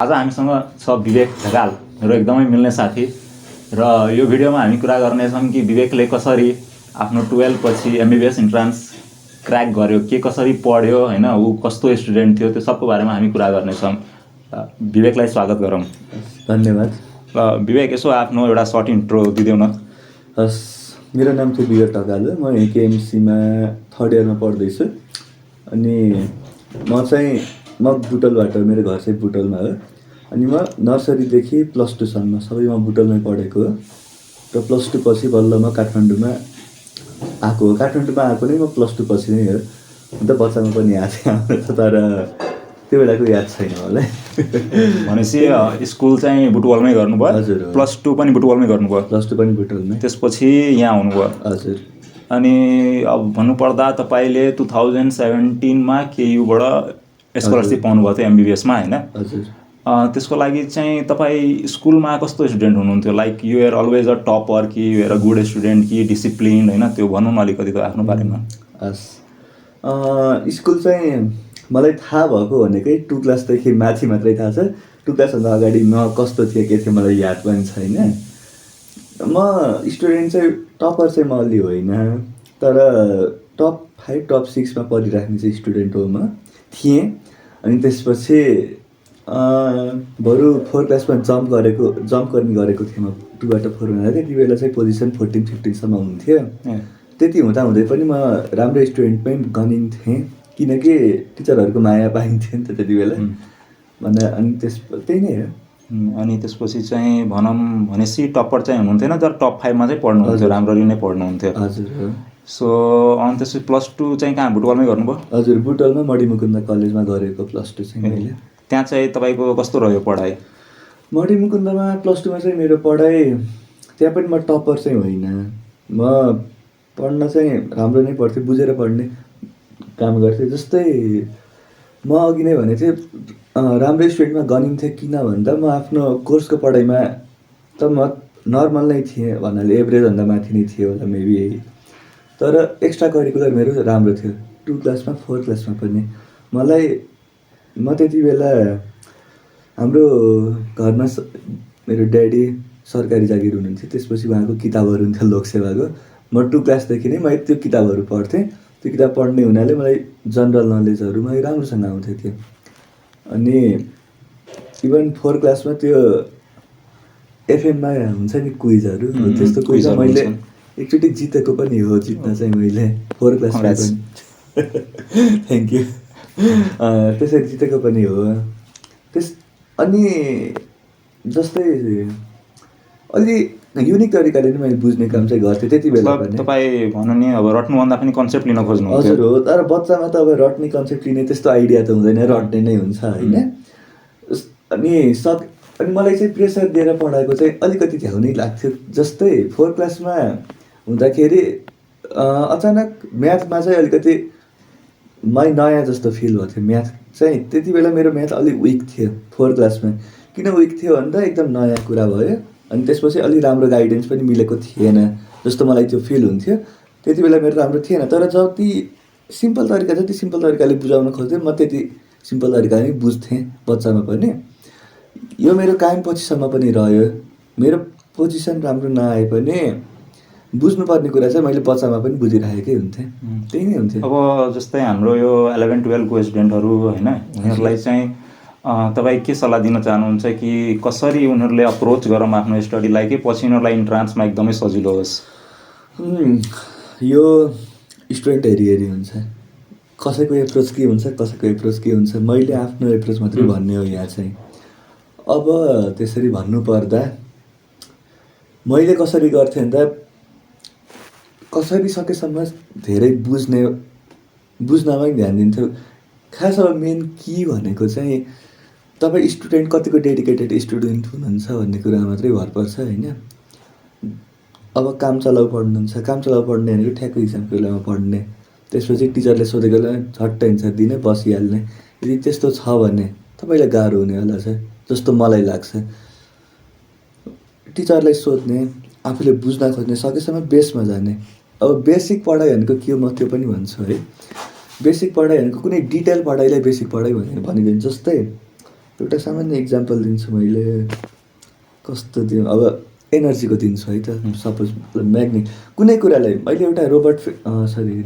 आज हामीसँग छ विवेक ढकाल, मेरो एकदमै मिल्ने साथी। र यो भिडियोमा हामी कुरा गर्नेछौँ कि विवेकले कसरी आफ्नो 12 पछि एमबीबीएस इन्ट्रान्स क्र्याक गर्यो, के कसरी पढ्यो हैन, ऊ कस्तो स्टुडेन्ट थियो, त्यो सबको बारेमा हामी कुरा गर्नेछौँ। विवेकलाई स्वागत गरौँ। धन्यवाद। विवेक, यसो आफ्नो एउटा सर्ट इन्ट्रो दिदेऊ न। हस्, मेरो नाम चाहिँ विवेक ढकाल हो। म केएमसीमा 3rd इयरमा पढ्दैछु। अनि म बुटलबाट, मेरो घर चाहिँ बुटलमा हो। अनि म नर्सरीदेखि +2 सम्म सबै म बुटलमै पढेको हो। र +2 पछि बल्ल म काठमाडौँमा आएको हो। काठमाडौँमा आएको नै म +2 पछि नै हो। अन्त बच्चामा पनि आएको थिएँ, तर त्यो बेलाको याद छैन मलाई। भनेपछि स्कुल चाहिँ बुटवलमै गर्नुभयो? हजुर। +2 पनि बुटवलमै गर्नुभयो? +2 पनि बुटवलमै। त्यसपछि यहाँ आउनुभयो? हजुर। अनि अब भन्नुपर्दा तपाईँले 2017मा केयुबाट स्कलरसिप पाउनुभएको थियो एमबीबीएसमा हैन? हजुर। त्यसको लागि चाहिँ तपाईँ स्कुलमा कस्तो स्टुडेन्ट हुनुहुन्थ्यो? Like you are always a topper कि you are a good student कि डिसिप्लिन हैन? त्यो भनौँ न अलिकति आफ्नो बारेमा। हस्, स्कुल चाहिँ मलाई थाहा भएको भनेकै 2 क्लासदेखि माथि मात्रै थाहा छ। 2 क्लासभन्दा अगाडि म कस्तो थिएँ के थिएँ मलाई याद पनि छैन। म स्टुडेन्ट चाहिँ टपर चाहिँ म अलि होइन, तर टप 5 टप 6मा पढिराख्ने चाहिँ स्टुडेन्ट हो म थिएँ। अनि त्यसपछि बरु 4 क्लासमा जम्प गर्ने गरेको थिएँ म। 2 बाट 4 मा त्यति बेला चाहिँ पोजिसन 14-15 सम्म हुन्थ्यो। त्यति हुँदै पनि म राम्रो स्टुडेन्टमै गनिन्थेँ, किनकि टिचरहरूको माया पाइन्थ्यो नि त त्यति बेला। अनि त्यही नै हो। अनि त्यसपछि चाहिँ भनौँ भनेपछि टप्पर चाहिँ हुनुहुन्थेन, तर टप 5मा चाहिँ पढ्नुहुन्थ्यो, राम्ररी नै पढ्नुहुन्थ्यो। हजुर। सो अनि त्यसपछि +2 चाहिँ कहाँ बुटवलमै गर्नुभयो? हजुर, बुटवलमा मणिमुकुन्द कलेजमा गरेको +2 चाहिँ मैले। त्यहाँ चाहिँ तपाईँको कस्तो रह्यो पढाइ? मणिमुकुन्दमा +2मा चाहिँ मेरो पढाइ, त्यहाँ पनि म टपर चाहिँ होइन। म पढ्न चाहिँ राम्रो नै पढ्थेँ, बुझेर पढ्ने काम गर्थेँ। जस्तै म अघि नै भनेको थिएँ, राम्रो स्टुडेन्टमा गनिन्थेँ किन भन्दा म आफ्नो कोर्सको पढाइमा त म नर्मल नै थिएँ भन्नाले एभरेजभन्दा माथि नै थिएँ होला मेबी यही। तर एक्स्ट्रा करिकुलर मेरो राम्रो थियो 2 क्लासमा 4 क्लासमा पनि। म त्यति बेला हाम्रो घरमा मेरो ड्याडी सरकारी जागिर हुनुहुन्थ्यो। त्यसपछि उहाँको किताबहरू हुन्थ्यो लोकसेवाको। म 2 क्लासदेखि नै मैले त्यो किताबहरू पढ्थेँ। त्यो किताब पढ्ने हुनाले मलाई जनरल नलेजहरू मलाई राम्रोसँग आउँथ्यो थियो। अनि इभन 4 क्लासमा त्यो एफएममा हुन्छ नि क्विजहरू, त्यस्तो क्विजमा मैले एकचोटि जितेको पनि हो। जित्न चाहिँ मैले 4 क्लासमा पनि थ्याङ्क यू। त्यसरी जितेको पनि हो। अनि जस्तै अलि युनिक तरिकाले नै मैले बुझ्ने काम चाहिँ गर्थेँ त्यति बेला पनि। तपाईँ भन्नु नि अब रट्नुभन्दा पनि कन्सेप्ट लिन खोज्नुहुन्थ्यो? हजुर हो, तर बच्चामा त अब रट्ने कन्सेप्ट लिने त्यस्तो आइडिया त हुँदैन, रट्ने नै हुन्छ होइन। अनि मलाई चाहिँ प्रेसर दिएर पढाएको चाहिँ अलिकति झ्याउ नै लाग्थ्यो। जस्तै 4 क्लासमा हुँदाखेरि अचानक म्याथमा चाहिँ अलिकति नयाँ जस्तो फिल भएको थियो। म्याथ चाहिँ त्यति बेला मेरो म्याथ अलिक विक थियो 4 क्लासमा। किन विक थियो भन्दा एकदम नयाँ कुरा भयो। अनि त्यसपछि अलि राम्रो गाइडेन्स पनि मिलेको थिएन जस्तो मलाई त्यो फिल हुन्थ्यो। त्यति बेला मेरो राम्रो थिएन, तर जति सिम्पल तरिकाले बुझाउन खोज्थेँ म त्यति सिम्पल तरिकाले नै बुझ्थेँ बच्चामा पनि। यो मेरो कायम पछिसम्म पनि रह्यो। मेरो पोजिसन राम्रो नआए पनि बुझ्नुपर्ने कुरा चाहिँ मैले बच्चामा पनि बुझिराखेकै हुन्थेँ। त्यही नै हुन्थ्यो। अब जस्तै हाम्रो यो 11-12 को स्टुडेन्टहरू होइन, उनीहरूलाई चाहिँ तपाईँ के सल्लाह दिन चाहनुहुन्छ कि कसरी उनीहरूले अप्रोच गरौँ आफ्नो स्टडीलाई कि पछि उनीहरूलाई इन्ट्रान्समा एकदमै सजिलो होस्? यो स्टुडेन्ट हेरी हुन्छ। कसैको एप्रोच के हुन्छ, कसैको एप्रोच के हुन्छ। मैले आफ्नो एप्रोच मात्रै भन्ने हो यहाँ चाहिँ। अब त्यसरी भन्नुपर्दा मैले कसरी गर्थेँ भन्दा कसरी सकेसम्म धेरै बुझ्नमै ध्यान दिन्थ्यो। खास अब मेन कि भनेको चाहिँ तपाईँ स्टुडेन्ट कतिको डेडिकेटेड स्टुडेन्ट हुनुहुन्छ भन्ने कुरामा मात्रै भर पर्छ होइन। अब काम चलाउ पढ्ने भनेको ठ्याक्क इक्जामको बेलामा पढ्ने, त्यसपछि टिचरले सोधेको बेला झट्ट एन्सर दिने बसिहाल्ने। यदि त्यस्तो छ भने तपाईँलाई गाह्रो हुनेवाला छ जस्तो मलाई लाग्छ। टिचरलाई सोध्ने, आफूले बुझ्न खोज्ने, सकेसम्म बेसमा जाने। अब बेसिक पढाइ भनेको के हो म त्यो पनि भन्छु है। बेसिक पढाइ भनेको कुनै डिटेल पढाइलाई बेसिक पढाइ भनेर भनिँदैन। जस्तै एउटा सामान्य इक्जाम्पल दिन्छु मैले, कस्तो दिउँ अब एनर्जीको दिन्छु है त। सपोज म्याग्नेट कुनै कुरालाई मैले एउटा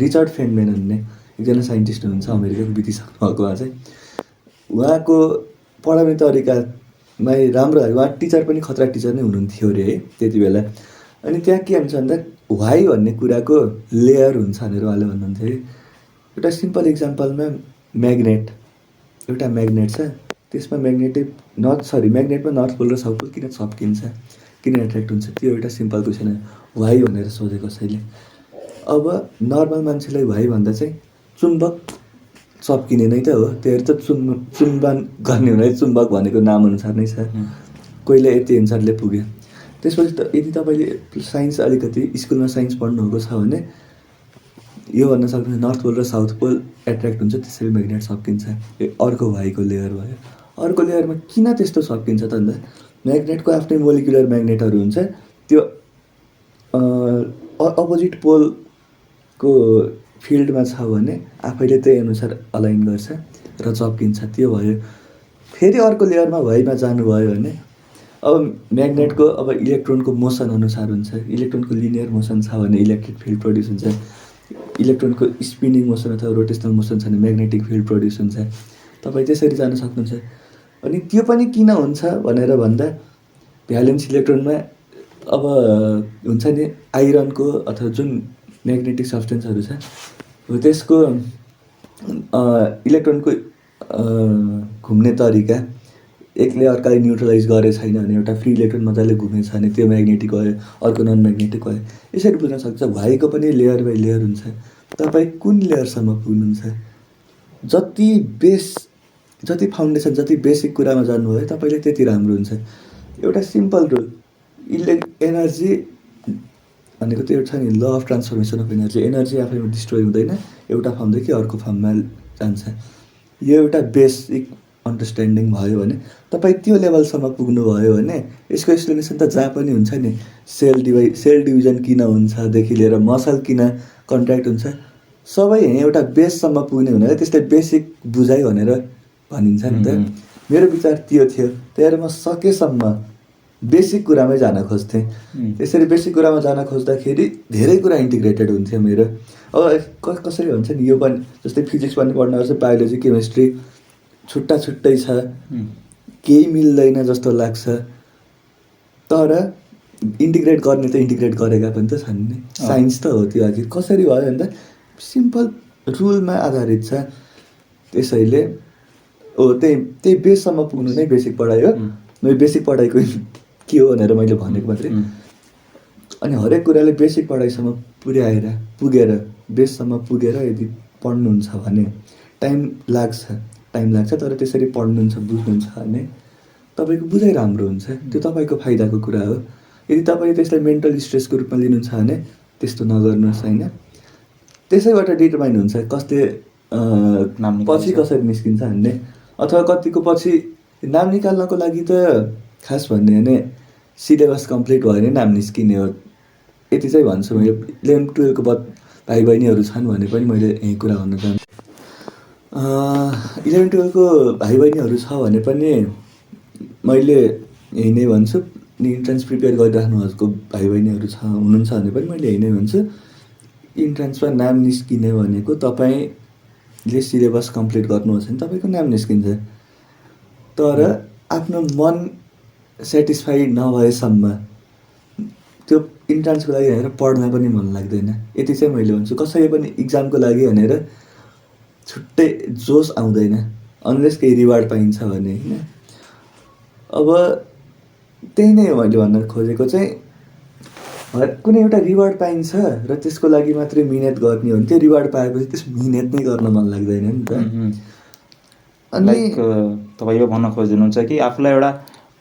रिचर्ड फेनम्यान भन्ने एकजना साइन्टिस्ट हुनुहुन्छ, अमेरिकाको बितिसक्नु भएको उहाँ चाहिँ, उहाँको पढाउने तरिकामा राम्रो है, उहाँ टिचर पनि खतरा टिचर नै हुनुहुन्थ्यो अरे है त्यति बेला। अनि त्यहाँ के हुन्छ भन्दा वाइ भन्ने कुराको लेयर हुन्छ भनेर उहाँले भन्नुहुन्थ्यो है। एउटा सिम्पल इक्जाम्पलमा एउटा म्याग्नेट छ, त्यसमा म्याग्नेटमा नर्थ पोल र साउथ पोल किन चप्किन्छ, किन एट्र्याक्ट हुन्छ, त्यो एउटा सिम्पल क्वेसन हो। वाइ भनेर सोधे कसैले। अब नर्मल मान्छेलाई वाइ भन्दा चाहिँ चुम्बक चप्किने नै त हो, त्यही त चुम्बन गर्ने हुँदा चुम्बक भनेको नामअनुसार नै छ, कोहीले यति एन्सरले पुग्यो। त्यसपछि यदि तपाईँले साइन्स अलिकति स्कुलमा साइन्स पढ्नुभएको छ भने यो भन्न सक्नुहुन्छ नर्थ पोल र साउथ पोल एट्र्याक्ट हुन्छ, त्यसरी म्याग्नेट चप्किन्छ। अर्को वाइको लेयर भयो। अर्को लेयरमा किन त्यस्तो चप्किन्छ त भन्दा म्याग्नेटको आफ्नै मोलिकुलर म्याग्नेटहरू हुन्छ, त्यो अपोजिट पोलको फिल्डमा छ भने आफैले त्यही अनुसार अलाइन गर्छ र चप्किन्छ, त्यो भयो। फेरि अर्को लेयरमा वाइमा जानुभयो भने अब म्याग्नेटको अब इलेक्ट्रोनको मोसन अनुसार हुन्छ। इलेक्ट्रोनको लिनियर मोसन छ भने इलेक्ट्रिक फिल्ड प्रड्युस हुन्छ, इलेक्ट्रोनको स्पिनिङ मोसन अथवा रोटेसनल मोसन छ भने म्याग्नेटिक फिल्ड प्रड्युस हुन्छ। तपाईँ त्यसरी जान सक्नुहुन्छ। अनि त्यो पनि किन हुन्छ भनेर भन्दा भ्यालेन्स इलेक्ट्रोनमा अब हुन्छ नि आइरनको अथवा जुन म्याग्नेटिक सब्सटेन्सहरू छ हो त्यसको इलेक्ट्रोनको घुम्ने तरिका एकले अर्कालाई न्युट्रलाइज गरे छैन भने एउटा फ्री इलेक्ट्रोन मजाले घुमेछ भने त्यो म्याग्नेटिक भयो, अर्को नन म्याग्नेटिक भयो। यसरी बुझ्न सक्छ। वाइको पनि लेयर बाई लेयर हुन्छ। तपाईँ कुन लेयरसम्म पुग्नुहुन्छ, जति फाउन्डेसन जति बेसिक कुरामा जानुभयो तपाईँले त्यति राम्रो हुन्छ। एउटा सिम्पल रुल, एनर्जी भनेको त्यो छ नि law of transformation of energy. Energy आफैमा डिस्ट्रोय हुँदैन, एउटा फर्मदेखि अर्को फर्ममा जान्छ। यो एउटा बेसिक अन्डरस्ट्यान्डिङ भयो भने तपाईँ त्यो लेभलसम्म पुग्नुभयो भने यसको एक्सप्लेनेसन त जहाँ पनि हुन्छ नि, सेल डिभिजन किन हुन्छदेखि लिएर मसल किन कन्ट्र्याक्ट हुन्छ, सबै एउटा बेससम्म पुग्ने हुनाले त्यसलाई बेसिक बुझाइ भनेर भनिन्छ नि त। मेरो विचार त्यो थियो, त्यही भएर म सकेसम्म बेसिक कुरामै जान खोज्थेँ। त्यसरी बेसिक कुरामा जान खोज्दाखेरि धेरै कुरा इन्टिग्रेटेड हुन्थ्यो मेरो। अब कसरी हुन्छ नि, यो पनि जस्तै फिजिक्स पनि पढ्नुपर्छ, बायोलोजी केमिस्ट्री छुट्टा छुट्टै छ, केही मिल्दैन जस्तो लाग्छ, तर इन्टिग्रेट गर्ने त इन्टिग्रेट गरेका पनि त छन् नि। साइन्स त हो त्यो। आखिर कसरी भयो भन्दा सिम्पल रुलमा आधारित छ। त्यसैले त्यही बेससम्म पुग्नु नै बेसिक पढाइ हो। मैले बेसिक पढाइको के हो भनेर मैले भनेको मात्रै। अनि हरेक कुराले बेसिक पढाइसम्म पुगेर बेससम्म पुगेर यदि पढ्नुहुन्छ भने टाइम लाग्छ, तर त्यसरी पढ्नुहुन्छ बुझ्नुहुन्छ भने तपाईँको बुझाइ राम्रो हुन्छ। त्यो तपाईँको फाइदाको कुरा हो। यदि तपाईँले त्यसलाई मेन्टल स्ट्रेसको रूपमा लिनुहुन्छ भने त्यस्तो नगर्नुहोस् होइन। त्यसैबाट डिटरमाइन हुन्छ कसले पछि कसरी निस्किन्छ भन्ने, अथवा कतिको पछि नाम निकाल्नको लागि त खास भन्ने भने सिलेबस कम्प्लिट भयो भने नाम निस्किने हो। यति चाहिँ भन्छु मैले। 11-12को भाइ बहिनीहरू छन् भने पनि मैले यही कुरा भन्न चाहन्छु। 11-12को भाइ बहिनीहरू छ भने पनि मैले यही नै भन्छु। इन्ट्रान्स प्रिपेयर गरिराख्नु भएको भाइ बहिनीहरू हुनुहुन्छ भने पनि मैले यही नै भन्छु। इन्ट्रान्समा नाम निस्किने भनेको तपाईँले सिलेबस कम्प्लिट गर्नुहोस् भने तपाईँको नाम निस्किन्छ, तर आफ्नो मन सेटिस्फाई नभएसम्म त्यो इन्ट्रान्सको लागि भनेर पढ्न पनि मन लाग्दैन। यति चाहिँ मैले भन्छु। कसैले पनि इक्जामको लागि भनेर छुट्टै जोस आउँदैन अनलेस केही रिवार्ड पाइन्छ भने होइन। अब त्यही नै हो मैले भन्न खोजेको चाहिँ, कुनै एउटा रिवार्ड पाइन्छ र त्यसको लागि मात्रै मिहिनेत गर्ने हो भने त्यो रिवार्ड पाएपछि त्यस मिहिनेत नै गर्न मन लाग्दैन नि त। अनि तपाईँ यो भन्न खोजिदिनुहुन्छ कि आफूलाई एउटा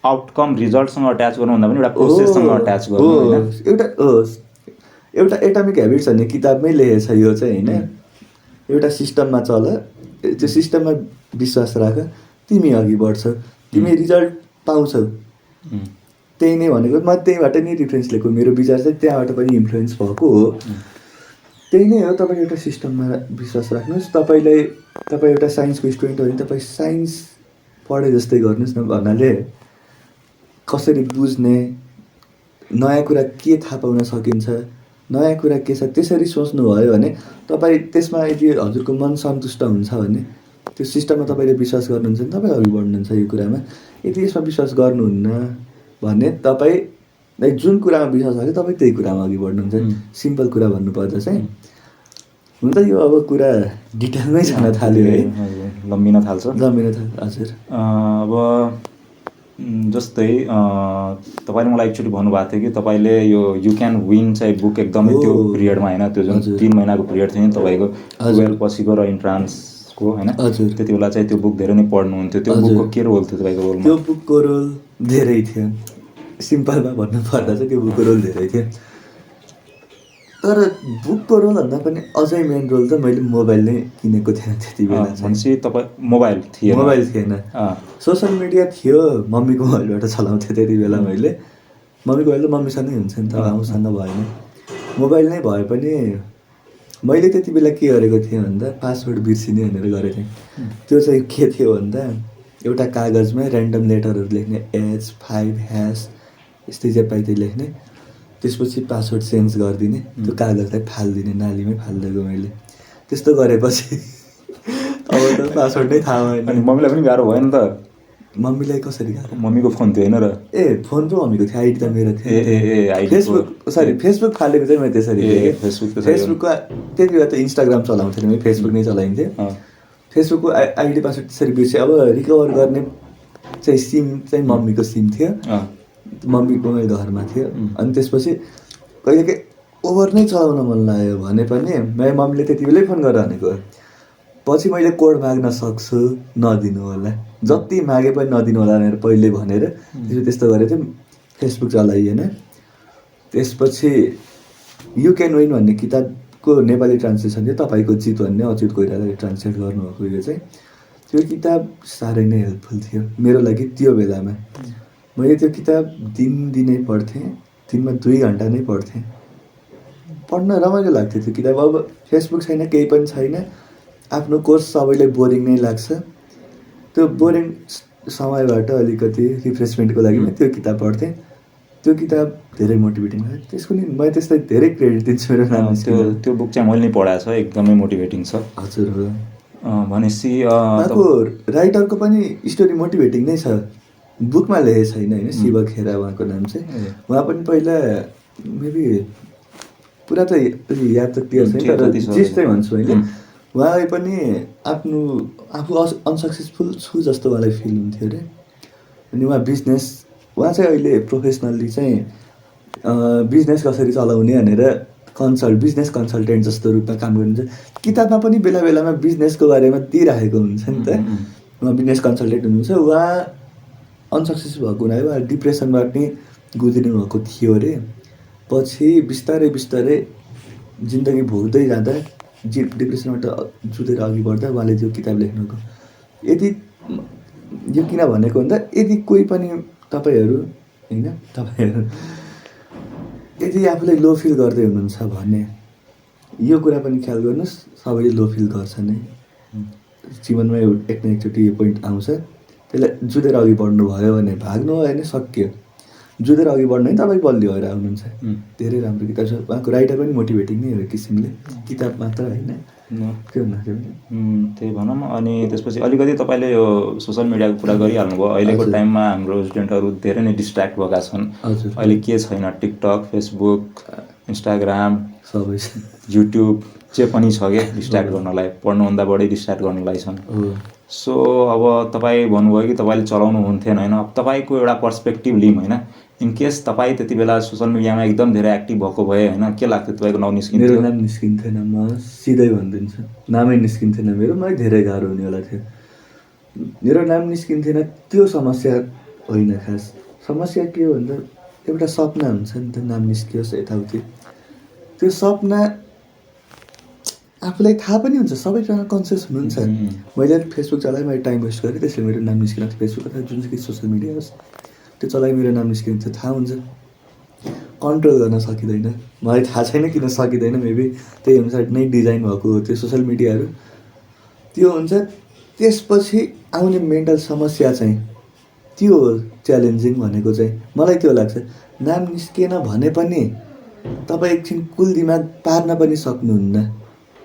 आउटकम रिजल्टसँग अट्याच गर्नुभन्दा पनि एउटा प्रोसेससँग अट्याच गर्नु होइन। एउटा एटमिक ह्याबिट्स भन्ने किताबमै लेखेको छ यो चाहिँ होइन। एउटा सिस्टममा चल, त्यो सिस्टममा विश्वास राख, तिमी अघि बढ्छौ, तिमी रिजल्ट पाउँछौ। त्यही नै भनेको। म त्यहीबाट नै रिफरेन्स लिएको। मेरो विचार चाहिँ त्यहाँबाट पनि इन्फ्लुएन्स भएको हो। त्यही नै हो। तपाईँ एउटा सिस्टममा विश्वास राख्नुहोस्। तपाईँ एउटा साइन्सको स्टुडेन्ट हो भने तपाईँ साइन्स पढे जस्तै गर्नुहोस् न भन्नाले कसरी बुझ्ने, नयाँ कुरा के थाहा पाउन सकिन्छ, नयाँ कुरा के छ त्यसरी सोच्नुभयो भने तपाईँ त्यसमा यदि हजुरको मन सन्तुष्ट हुन्छ भने त्यो सिस्टममा तपाईँले विश्वास गर्नुहुन्छ भने तपाईँ अघि बढ्नुहुन्छ यो कुरामा। यदि यसमा विश्वास गर्नुहुन्न भने तपाईँ जुन कुरामा विश्वास छ तपाईँ त्यही कुरामा अघि बढ्नुहुन्छ। सिम्पल कुरा भन्नुपर्दा चाहिँ हुन त यो अब कुरा डिटेलमै जान थाल्यो है, लम्बिन थाल्छ। हजुर। अब जस्तै तपाईँले मलाई एकचोटि भन्नुभएको थियो कि तपाईँले यो यु क्यान विन चाहिँ बुक एकदमै त्यो पिरियडमा होइन, त्यो जुन 3 महिनाको पिरियड थियो नि तपाईँको 12 पछिको र इन्ट्रान्सको होइन, त्यति बेला चाहिँ त्यो बुक धेरै नै पढ्नुहुन्थ्यो। त्यो बुकको के रोल थियो तपाईँको रोलमा? त्यो बुकको रोल धेरै थियो। सिम्पलमा भन्नुपर्दा चाहिँ त्यो बुकको रोल धेरै थियो। तर बुकको रोलभन्दा पनि अझै मेन रोल त मैले मोबाइल नै किनेको थिएन त्यति बेला। भनेपछि तपाईँ मोबाइल थिएन? सोसियल मिडिया थियो, मम्मीको मोबाइलबाट चलाउँथेँ त्यति बेला मैले। मम्मीको मोबाइल त मम्मीसँगै हुन्छ नि त, आफूसँग भएन। मोबाइल नै भए पनि मैले त्यति बेला के गरेको थिएँ भन्दा पासवर्ड बिर्सिने भनेर गरेको थिएँ। त्यो चाहिँ के थियो भन्दा एउटा कागजमा ऱ्यान्डम लेटरहरू लेख्ने, H5# यस्तै जे पाइ त्यही लेख्ने, त्यसपछि पासवर्ड चेन्ज गरिदिने, त्यो कागजलाई फालिदिने, नालीमै फालिदिएको मैले। त्यस्तो गरेपछि अब त पासवर्ड नै थाहा भएन। अनि मम्मीलाई पनि गाह्रो भएन त? मम्मीलाई कसरी गाह्रो? मम्मीको फोन थियो होइन र? फोन पो मम्मीको थियो, आइडी त मेरो थियो। फेसबुक फालेको चाहिँ मैले त्यसरी फेसबुकको त्यति बेला त इन्स्टाग्राम चलाउँथेन, मैले फेसबुक नै चलाइन्थेँ। फेसबुकको आइडी पासवर्ड त्यसरी बिर्सेँ। अब रिकभर गर्ने चाहिँ सिम चाहिँ मम्मीको सिम थियो, मम्मीको मेरो घरमा थियो। अनि त्यसपछि कहिलेकाहीँ ओभर नै चलाउन मन लाग्यो भने पनि मेरो मम्मीले त्यति बेलै फोन गरेर भनेको, पछि मैले कोड माग्न सक्छु नदिनु होला, जति मागे पनि नदिनु होला भनेर पहिले भनेर त्यस्तो गरेको थिएँ। फेसबुक चलाइएन। त्यसपछि यु क्यान विन भन्ने किताबको नेपाली ट्रान्सलेसन थियो, तपाईँको जित भन्ने अच्युत कोइरालाले ट्रान्सलेट गर्नुभएको। यो चाहिँ त्यो किताब साह्रै नै हेल्पफुल थियो मेरो लागि त्यो बेलामा। मैले त्यो किताब दिनै पढ्थेँ, दिनमा 2 घन्टा नै पढ्थेँ। पढ्न रमाइलो लाग्थ्यो त्यो किताब। अब फेसबुक छैन, केही पनि छैन, आफ्नो कोर्स सबैलाई बोरिङ नै लाग्छ। त्यो बोरिङ समयबाट अलिकति रिफ्रेसमेन्टको लागि त्यो किताब पढ्थेँ। त्यो किताब धेरै मोटिभेटिङ भयो। त्यसको नि मैले त्यसलाई धेरै क्रेडिट दिन्छु। मेरो नाम त्यो बुक चाहिँ मैले नै पढाएको छ, एकदमै मोटिभेटिङ छ। हजुर हो। भनेपछि उहाँको राइटरको पनि स्टोरी मोटिभेटिङ नै छ, बुकमा लेखेको छैन होइन। शिव खेरा उहाँको नाम चाहिँ। उहाँ पनि पहिला मेबी पुरा त याद त क्लियर छैन, तर जिस चाहिँ भन्छु मैले। उहाँले पनि आफू अनसक्सेसफुल छु जस्तो उहाँलाई फिल हुन्थ्यो अरे। अनि उहाँ चाहिँ अहिले प्रोफेसनल्ली चाहिँ बिजनेस कसरी चलाउने भनेर बिजनेस कन्सल्टेन्ट जस्तो रूपमा काम गर्नुहुन्छ। किताबमा पनि बेला बेलामा बिजनेसको बारेमा दिइराखेको हुन्छ नि त। उहाँ बिजनेस कन्सल्टेन्ट हुनुहुन्छ। उहाँ अनसक्सेस भएको हुनाले उहाँ डिप्रेसनबाट नै गुज्रिनु भएको थियो अरे। पछि बिस्तारै जिन्दगी भोग्दै जाँदा डिप्रेसनबाट जुधेर अघि बढ्दा उहाँले त्यो किताब लेख्नुभएको। यदि यो किन भनेको भन्दा यदि कोही पनि तपाईँहरू यदि आफूलाई लो फिल गर्दै हुनुहुन्छ भने यो कुरा पनि ख्याल गर्नुहोस्, सबैले लो फिल गर्छ नै जीवनमा। एक न एकचोटि यो पोइन्ट आउँछ, त्यसलाई जुधेर अघि बढ्नुभयो भने भाग्नु भयो भने सक्यो। जुधेर अघि बढ्नु नै तपाईँ बलियो भएर आउनुहुन्छ। धेरै राम्रो किताब छ। उहाँको राइटर पनि मोटिभेटिङ नै हो किसिमले, किताब मात्र होइन। त्यही भनौँ। अनि त्यसपछि अलिकति तपाईँले यो सोसियल मिडियाको कुरा गरिहाल्नुभयो। अहिलेको टाइममा हाम्रो स्टुडेन्टहरू धेरै नै डिस्ट्र्याक्ट भएका छन्। अहिले के छैन, टिकटक, फेसबुक, इन्स्टाग्राम, सबै युट्युब जे पनि छ क्या डिस्ट्र्याक्ट गर्नलाई, पढ्नुभन्दा बढी डिस्ट्र्याक्ट गर्नलाई छन्। सो अब तपाईँ भन्नुभयो कि तपाईँले चलाउनु हुन्थेन होइन। अब तपाईँको एउटा पर्सपेक्टिभ लिउँ होइन। इनकेस तपाईँ त्यति बेला सोसियल मिडियामा एकदम धेरै एक्टिभ भएको भए होइन, के लाग्थ्यो तपाईँको नाम निस्किन्थ्यो? मेरो नाम निस्किन्थेन, म सिधै भनिदिन्छु, नामै निस्किन्थेन मेरो। मलाई धेरै गाह्रो हुनेवाला थियो। मेरो नाम निस्किन्थेन त्यो समस्या होइन। खास समस्या के हो भन्दा एउटा सपना हुन्छ नि त, नाम निस्कियोस् यताउति। त्यो सपना आफूलाई थाहा पनि हुन्छ, सबैजना कन्सियस हुनुहुन्छ। मैले फेसबुक चलाएँ, मैले टाइम वेस्ट गरेँ, त्यसले मेरो नाम निस्किन थियो। फेसबुक अथवा जुन चाहिँ सोसियल मिडिया होस् त्यो चलाइ मेरो नाम निस्किन्छ, थाहा हुन्छ। कन्ट्रोल गर्न सकिँदैन, मलाई थाहा छैन किन सकिँदैन। मेबी त्यही अनुसार नै डिजाइन भएको हो त्यो सोसियल मिडियाहरू। त्यो हुन्छ त्यसपछि आउने मेन्टल समस्या चाहिँ त्यो हो च्यालेन्जिङ भनेको चाहिँ। मलाई त्यो लाग्छ। नाम निस्किएन भने पनि तपाईँ एकछिन कुल दिमाग पार्न पनि सक्नुहुन्न।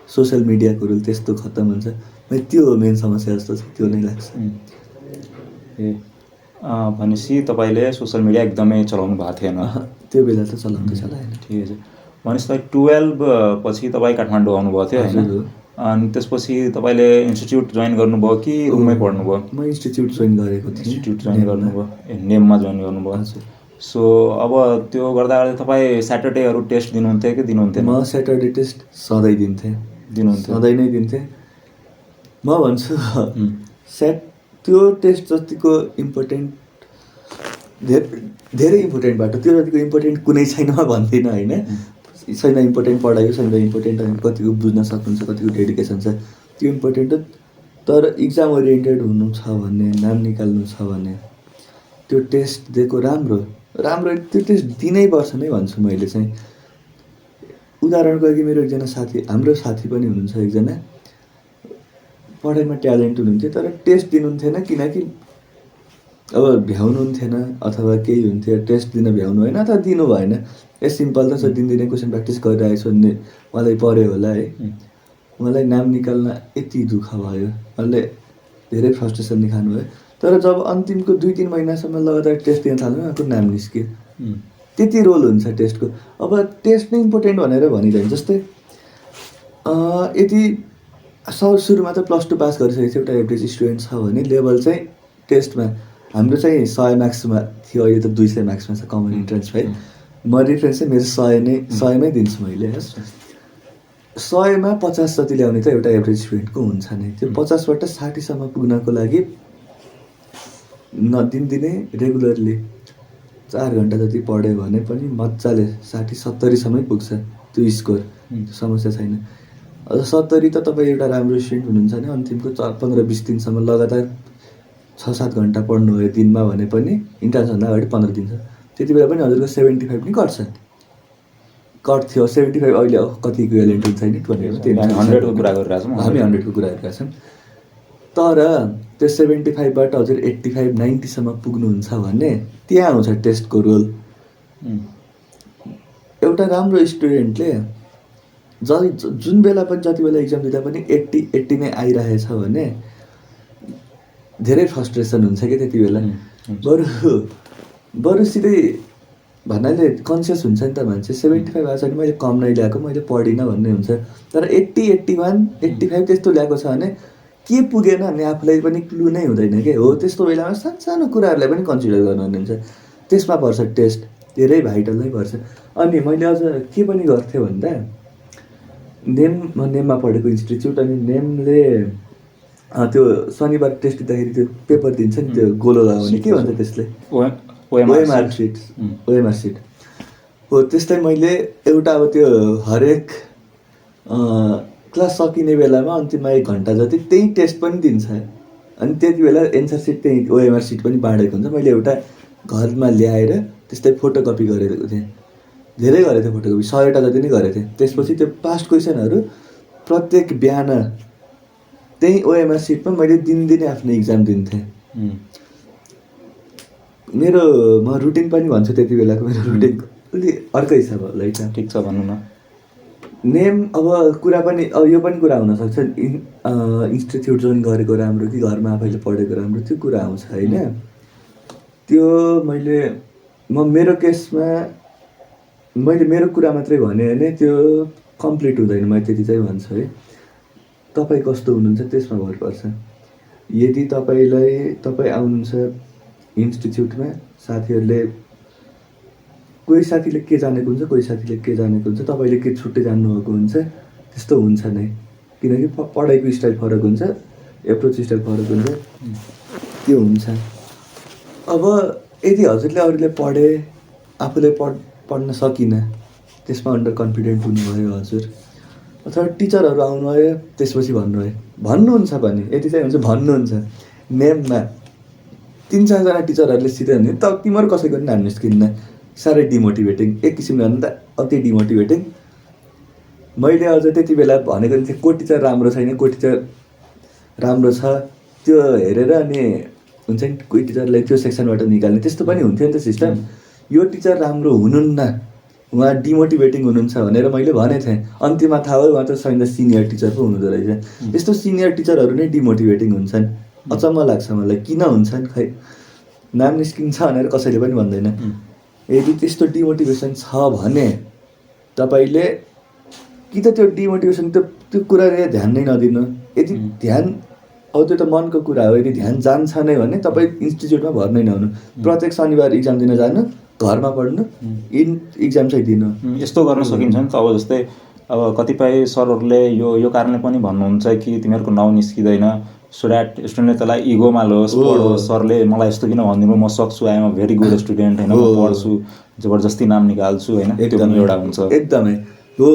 सोसियल मिडियाको रुल त्यस्तो खत्तम हुन्छ। मलाई त्यो हो मेन समस्या जस्तो छ, त्यो नै लाग्छ। भनेपछि तपाईँले सोसियल मिडिया एकदमै चलाउनु भएको थिएन? त्यो बेला त चलाउँदै चलाएन। ठिकै छ। भनेपछि तपाईँ 12 पछि तपाईँ काठमाडौँ आउनुभएको थियो होइन? अनि त्यसपछि तपाईँले इन्स्टिट्युट जोइन गर्नुभयो कि रुममै पढ्नुभयो? म इन्स्टिट्युट जोइन गरेको थिएँ। इन्स्टिट्युट जोइन गर्नुभयो, नेममा जोइन गर्नुभयो। सो अब त्यो गर्दा गर्दा तपाईँ स्याटरडेहरू टेस्ट दिनुहुन्थ्यो कि दिनुहुन्थेन? म स्याटरडे टेस्ट सधैँ दिन्थेँ। सधैँ नै दिन्थेँ। म भन्छु त्यो टेस्ट जतिको इम्पोर्टेन्ट धेरै इम्पोर्टेन्ट बाटो, त्यो जतिको इम्पोर्टेन्ट कुनै छैन भन्दिनँ होइन। छैन इम्पोर्टेन्ट पढाइ हो, छैन इम्पोर्टेन्ट कतिको बुझ्न सक्नुहुन्छ, कतिको डेडिकेसन छ, त्यो इम्पोर्टेन्ट हो। तर इक्जाम ओरिएन्टेड हुनु छ भने, नाम निकाल्नु छ भने त्यो टेस्ट दिएको राम्रो। त्यो टेस्ट दिनैपर्छ नै भन्छु मैले चाहिँ। उदाहरणको लागि मेरो एकजना साथी, हाम्रो साथी पनि हुनुहुन्छ एकजना, पढाइमा ट्यालेन्ट हुनुहुन्थ्यो तर टेस्ट दिनुहुन्थेन किनकि अब भ्याउनुहुन्थेन अथवा केही हुन्थ्यो। टेस्ट दिन भ्याउनु भएन अथवा दिनु भएन। सिम्पल त छ, दिनदिनै क्वेसन प्र्याक्टिस गरिरहेको छु भन्ने मलाई पऱ्यो होला है। मलाई नाम निकाल्न यति दुःख भयो, मैले धेरै फ्रस्ट्रेसन निकाल्नु भयो। तर जब अन्तिमको 2-3 महिनासम्म लगातार टेस्ट दिन थाल्नु, आफ्नो नाम निस्क्यो। त्यति रोल हुन्छ टेस्टको। अब टेस्ट नै इम्पोर्टेन्ट भनेर भनिँदैन। जस्तै यदि सुरुमा त +2 पास गरिसकेको थियो, एउटा एभरेज स्टुडेन्ट छ भने लेभल चाहिँ टेस्टमा हाम्रो चाहिँ 100 मार्क्समा थियो, अहिले त 200 मार्क्समा छ कमन इन्ट्रेन्स फाइल। म रिफरेन्स चाहिँ मेरो 100मै दिन्छु मैले। 100मा 50 जति ल्याउने त एउटा एभरेज स्टुडेन्टको हुन्छ नै। त्यो 50बाट 60सम्म पुग्नको लागि दिनदिनै रेगुलरली 4 घन्टा जति पढ्यो भने पनि मजाले 60-70सम्मै पुग्छ त्यो स्कोर। समस्या छैन। 70 त तपाईँ एउटा राम्रो स्टुडेन्ट हुनुहुन्छ भने अन्तिमको 15-20 दिनसम्म लगातार 6-7 घन्टा पढ्नु भयो दिनमा भने पनि इन्ट्रान्सभन्दा अगाडि 15 दिन छ, त्यति बेला पनि हजुरको 75 नै कट्छ। कट्थ्यो 75, अहिले कति इक्विभ्यालेन्ट हुन्छ नि भनेर 100को कुरा गरिरहेको छौँ। हामी 100को कुरा गरिरहेका छौँ। तर त्यो 75बाट हजुर 85-90सम्म पुग्नुहुन्छ भने त्यहाँ आउँछ टेस्टको रोल। एउटा राम्रो स्टुडेन्टले जुन बेला पनि जति बेला इक्जाम दिँदा पनि 80 नै आइरहेछ भने धेरै फ्रस्ट्रेसन हुन्छ कि त्यति बेला। बरु सिधै भन्नाले कन्सियस हुन्छ नि त मान्छे, 75 आएछ भने मैले कम नै ल्याएको, मैले पढिनँ भन्ने हुन्छ। तर 80, 81, 85 त्यस्तो ल्याएको छ भने के पुगेन भने आफूलाई पनि क्लु नै हुँदैन के हो। त्यस्तो बेलामा सानो कुराहरूलाई पनि कन्सिडर गर्नुहुन्छ। त्यसमा पर्छ टेस्ट, धेरै भाइटल नै पर्छ। अनि मैले अझ के पनि गर्थेँ भन्दा नेममा पढेको इन्स्टिट्युट, अनि नेमले त्यो शनिबार टेस्ट दिँदाखेरि त्यो पेपर दिन्छ नि, त्यो गोलो लगाउने, के भन्छ त्यसले, ओएमआर सिट हो। त्यस्तै मैले एउटा अब त्यो हरेक क्लास सकिने बेलामा अन्तिममा 1 घन्टा जति त्यही टेस्ट पनि दिन्छ। अनि त्यति बेला एन्सर सिट त्यही ओएमआर सिट पनि बाँडेको हुन्छ। मैले एउटा घरमा ल्याएर त्यस्तै फोटोकपी गरेको थिएँ। धेरै गरेको थिएँ फोटोकपी, 100वटा जति नै गरेको थिएँ। त्यसपछि त्यो पास्ट क्वेसनहरू प्रत्येक बिहान त्यही ओएमआर सिटमा मैले दिनदिनै आफ्नो इक्जाम दिन्थेँ। म रुटिन पनि भन्छु त्यति बेलाको मेरो रुटिन अलि अर्कै छ होला है। ठिक छ भन्नु न। नेम अब कुरा पनि यो पनि कुरा हुनसक्छ, इन्स्टिट्युट जोइन गरेको राम्रो कि घरमा आफैले पढेको राम्रो, त्यो कुरा आउँछ होइन। त्यो मेरो केसमा मैले मेरो कुरा मात्रै भने होइन, त्यो कम्प्लिट हुँदैन। मैले त्यति चाहिँ भन्छु है। तपाईँ कस्तो हुनुहुन्छ त्यसमा भर पर्छ। यदि तपाईँ आउनुहुन्छ इन्स्टिट्युटमा, साथीहरूले कोही साथीले के जानेको हुन्छ, कोही साथीले के जानेको हुन्छ, तपाईँले के छुट्टै जान्नुभएको हुन्छ, त्यस्तो हुन्छ नै। किनकि पढाइको स्टाइल फरक हुन्छ, एप्रोच स्टाइल फरक हुन्छ, त्यो हुन्छ। अब यदि हजुरले अरूले पढे आफूले पढ्न सकिनँ, त्यसमा अन्डर कन्फिडेन्ट हुनुभयो हजुर, अथवा टिचरहरू आउनुभयो त्यसपछि भन्नुहुन्छ भने यति चाहिँ हुन्छ, भन्नुहुन्छ नेममा 3-4जना टिचरहरूले सिधै भन्यो त तिमीहरू कसैको पनि नाम निस्किन्न, साह्रै डिमोटिभेटिङ, एक किसिमले भन्दा अति डिमोटिभेटिङ। मैले अझ त्यति बेला भनेको थिएँ को टिचर राम्रो छैन, को टिचर राम्रो छ, त्यो हेरेर अनि हुन्छ नि कोही टिचरलाई त्यो सेक्सनबाट निकाल्ने त्यस्तो पनि हुन्थ्यो नि त सिस्टम। यो टिचर राम्रो हुनुहुन्न, उहाँ डिमोटिभेटिङ हुनुहुन्छ भनेर मैले भनेको थिएँ। अन्त्यमा थाहा भयो उहाँ त सबै सिनियर टिचर पो हुनुहुँदो रहेछ। यस्तो सिनियर टिचरहरू नै डिमोटिभेटिङ हुन्छन्। अचम्म लाग्छ मलाई किन हुन्छन्, खै नाम निस्किन्छ भनेर कसैले पनि भन्दैन। यदि त्यस्तो डिमोटिभेसन छ भने तपाईँले कि त त्यो डिमोटिभेसन त्यो कुराले ध्यान नै नदिनु। यदि ध्यान अब त्यो त मनको कुरा हो, यदि ध्यान जान्छ नै भने तपाईँ इन्स्टिच्युटमा भर्नै नहुनु, प्रत्येक शनिबार इक्जाम दिन जानु, घरमा पढ्नु, इक्जाम चाहिँ दिनु। यस्तो गर्न सकिन्छ नि त। अब जस्तै अब कतिपय सरहरूले यो कारणले पनि भन्नुहुन्छ कि तिमीहरूको नाउँ निस्किँदैन सो द्याट स्टुडेन्टले त्यसलाई इगोमा लोस्, पढोस्, सरले मलाई यस्तो किन भनिदिनु, म सक्छु, I'm a very good student होइन, म पढ्छु, जबरजस्ती नाम निकाल्छु होइन, त्यो पनि एउटा हुन्छ। एकदमै हो,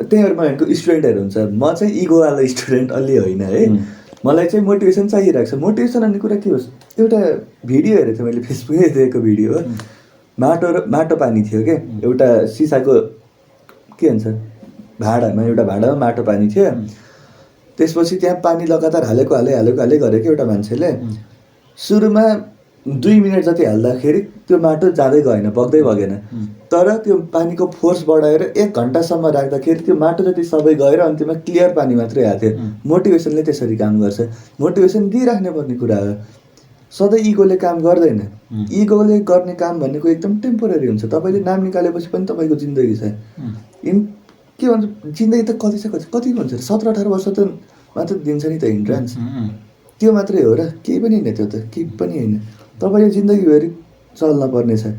त्यहीहरू भनेको स्टुडेन्टहरू हुन्छ। म चाहिँ इगोवाला स्टुडेन्ट अलि होइन है, मलाई चाहिँ मोटिभेसन चाहिरहेको छ। मोटिभेसन भन्ने कुरा के होस्, एउटा भिडियो हेरेको थिएँ मैले, फेसबुकमै देखेको भिडियो हो। माटो पानी थियो क्या, एउटा सिसाको के भन्छ भाँडामा, एउटा भाँडामा माटो पानी थियो। त्यसपछि त्यहाँ पानी लगातार हालेको गरेको एउटा मान्छेले सुरुमा 2 मिनट जति हाल्दाखेरि त्यो माटो जाँदै गएन, बग्दै बगेन। तर त्यो पानीको फोर्स बढाएर 1 घन्टासम्म राख्दाखेरि त्यो माटो जति सबै गएर अन्त्यमा क्लियर पानी मात्रै आएको थियो। मोटिभेसनले त्यसरी काम गर्छ। मोटिभेसन दिइराख्ने पर्ने कुरा हो, सधैँ इगोले काम गर्दैन। इगोले गर्ने काम भनेको एकदम टेम्पोररी हुन्छ। तपाईँले नाम निकालेपछि पनि तपाईँको जिन्दगी छ। के भन्छ जिन्दगी त कति भन्छ 17-18 वर्ष त मात्र दिन्छ नि त इन्ट्रान्स, त्यो मात्रै हो र, केही पनि होइन, त्यो त केही पनि होइन। तपाईँले जिन्दगीभरि चल्न पर्ने छ।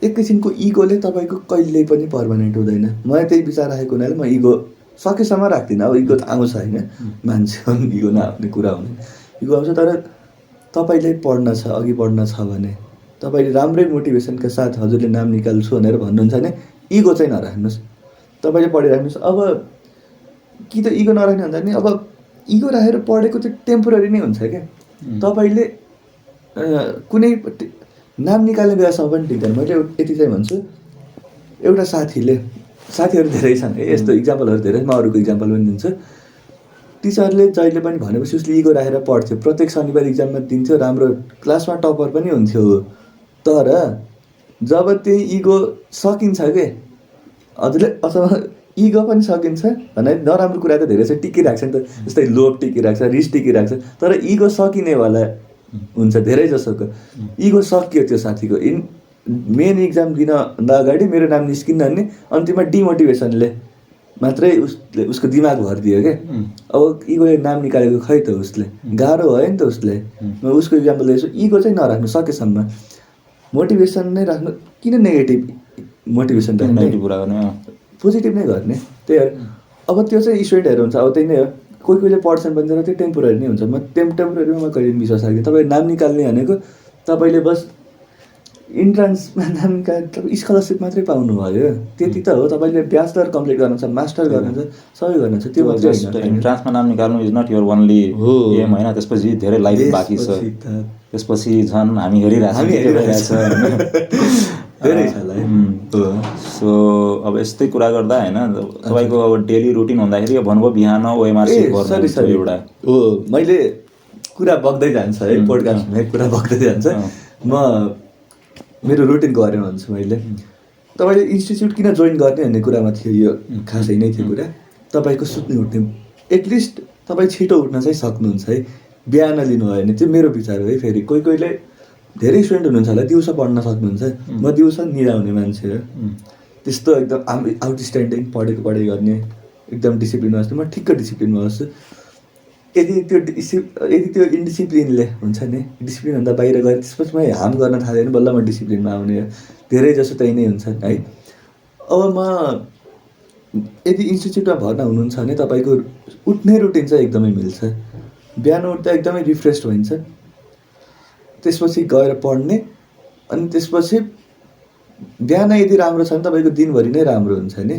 एक किसिमको इगोले तपाईँको कहिल्यै पनि पर्मानेन्ट हुँदैन। मलाई त्यही विचार राखेको हुनाले म इगो सकेसम्म राख्दिनँ। अब इगो त आउँछ होइन, मान्छे इगो नआउने कुरा हुने, इगो आउँछ। तर तपाईँले पढ्न छ, अघि बढ्न छ भने तपाईँले राम्रै मोटिभेसनका साथ हजुरले नाम निकाल्छु भनेर भन्नुहुन्छ भने इगो चाहिँ नराख्नुहोस्, तपाईँले पढिराख्नुहोस्। अब कि त इगो नराख्ने भन्दा नि अब इगो राखेर पढेको त्यो टेम्पोररी नै हुन्छ क्या। तपाईँले कुनै नाम निकाल्ने बेलासम्म पनि टिक्दैन। मैले यति चाहिँ भन्छु, एउटा साथीहरू धेरै छन् है, यस्तो इक्जाम्पलहरू धेरै, म अरूको इक्जाम्पल पनि दिन्छु। टिचरले जहिले पनि भनेपछि उसले इगो राखेर पढ्थ्यो, प्रत्येक शनिबार इक्जाममा दिन्थ्यो, राम्रो क्लासमा टपर पनि हुन्थ्यो। तर जब त्यही इगो सकिन्छ के हजुरले, अथवा इगो पनि सकिन्छ भने नराम्रो कुरा त धेरै छ, टिकिरहेको छ नि त। जस्तै लोभ टिकिरहेको छ, रिस टिकिरहेको छ, तर इगो सकिनेवाला हुन्छ धेरै जसोको। इगो सकियो त्यो साथीको, मेन इक्जाम दिनभन्दा अगाडि मेरो नाम निस्किन्न भन्ने अन्तिममा डिमोटिभेसनले मात्रै उसको दिमाग भरिदियो क्या। अब इगोले नाम निकालेको खै त उसले, गाह्रो भयो नि त उसले। म उसको इक्जाम्पल दिएछु, इगो चाहिँ नराख्नु सकेसम्म, मोटिभेसन नै राख्नु। किन नेगेटिभ मोटिभेसन राख्ने, कुरा गर्ने, पोजिटिभ नै गर्ने। त्यही हो। अब त्यो चाहिँ स्टुडेन्टहरू हुन्छ, अब त्यही नै हो। कोहीले पढ्छन् भने तर त्यो टेम्पोररी नै हुन्छ। म टेम्पोररीमा म कहिले विश्वास राख्दिनँ। तपाईँ नाम निकाल्ने भनेको तपाईँले बस इन्ट्रान्समा नाम निकाल्ने, तपाईँ स्कलरसिप मात्रै पाउनुभयो, त्यति त हो। तपाईँले ब्याचलर कम्प्लिट गर्नु छ, मास्टर गर्नु छ, सबै गर्नु छ, त्यो मात्रै होइन। इन्ट्रान्समा नाम निकाल्नु is not your only aim होइन, त्यसपछि धेरै लाइफ बाँकी छ। त्यसपछि झन् हामी हेरिरहेछ धेरै छ लाइफ। सो अब यस्तै कुरा गर्दा होइन, तपाईँको अब डेली रुटिन भन्दाखेरि भन्नुभयो बिहान ओएमआरसी गर्नु एउटा हो। मैले कुरा बग्दै जान्छ है, पोडकास्टमा कुरा बग्दै जान्छ। म मेरो रुटिनको बारेमा भन्छु। मैले तपाईँले इन्स्टिच्युट किन जोइन गर्ने भन्ने कुरामा थियो, यो खासै नै थियो कुरा। तपाईँको सुत्ने उठ्ने एटलिस्ट तपाईँ छिटो उठ्न चाहिँ सक्नुहुन्छ है, बिहान लिनुभयो भने। त्यो मेरो विचार हो है। फेरि कोहीले धेरै स्टुडेन्ट हुनुहुन्छ होला दिउँसो पढ्न सक्नुहुन्छ, म दिउँसो निदाउने मान्छे हो। त्यस्तो एकदम आउटस्ट्यान्डिङ पढाइ गर्ने एकदम डिसिप्लिनमा बस्छु, म ठिक्क डिसिप्लिनमा बस्छु। यदि त्यो इन्डिसिप्लिनले हुन्छ नि, डिसिप्लिनभन्दा बाहिर गएर त्यसपछि म हार्म गर्न थालेँ भने बल्ल म डिसिप्लिनमा आउने हो। धेरै जसो त्यही नै हुन्छ है। अब म यदि इन्स्टिच्युटमा भर्ना हुनुहुन्छ भने तपाईँको उठ्ने रुटिन चाहिँ एकदमै मिल्छ। बिहान उठ्दा एकदमै रिफ्रेस हुन्छ, त्यसपछि गएर पढ्ने, अनि त्यसपछि बिहान यदि राम्रो छ भने तपाईँको दिनभरि नै राम्रो हुन्छ नि।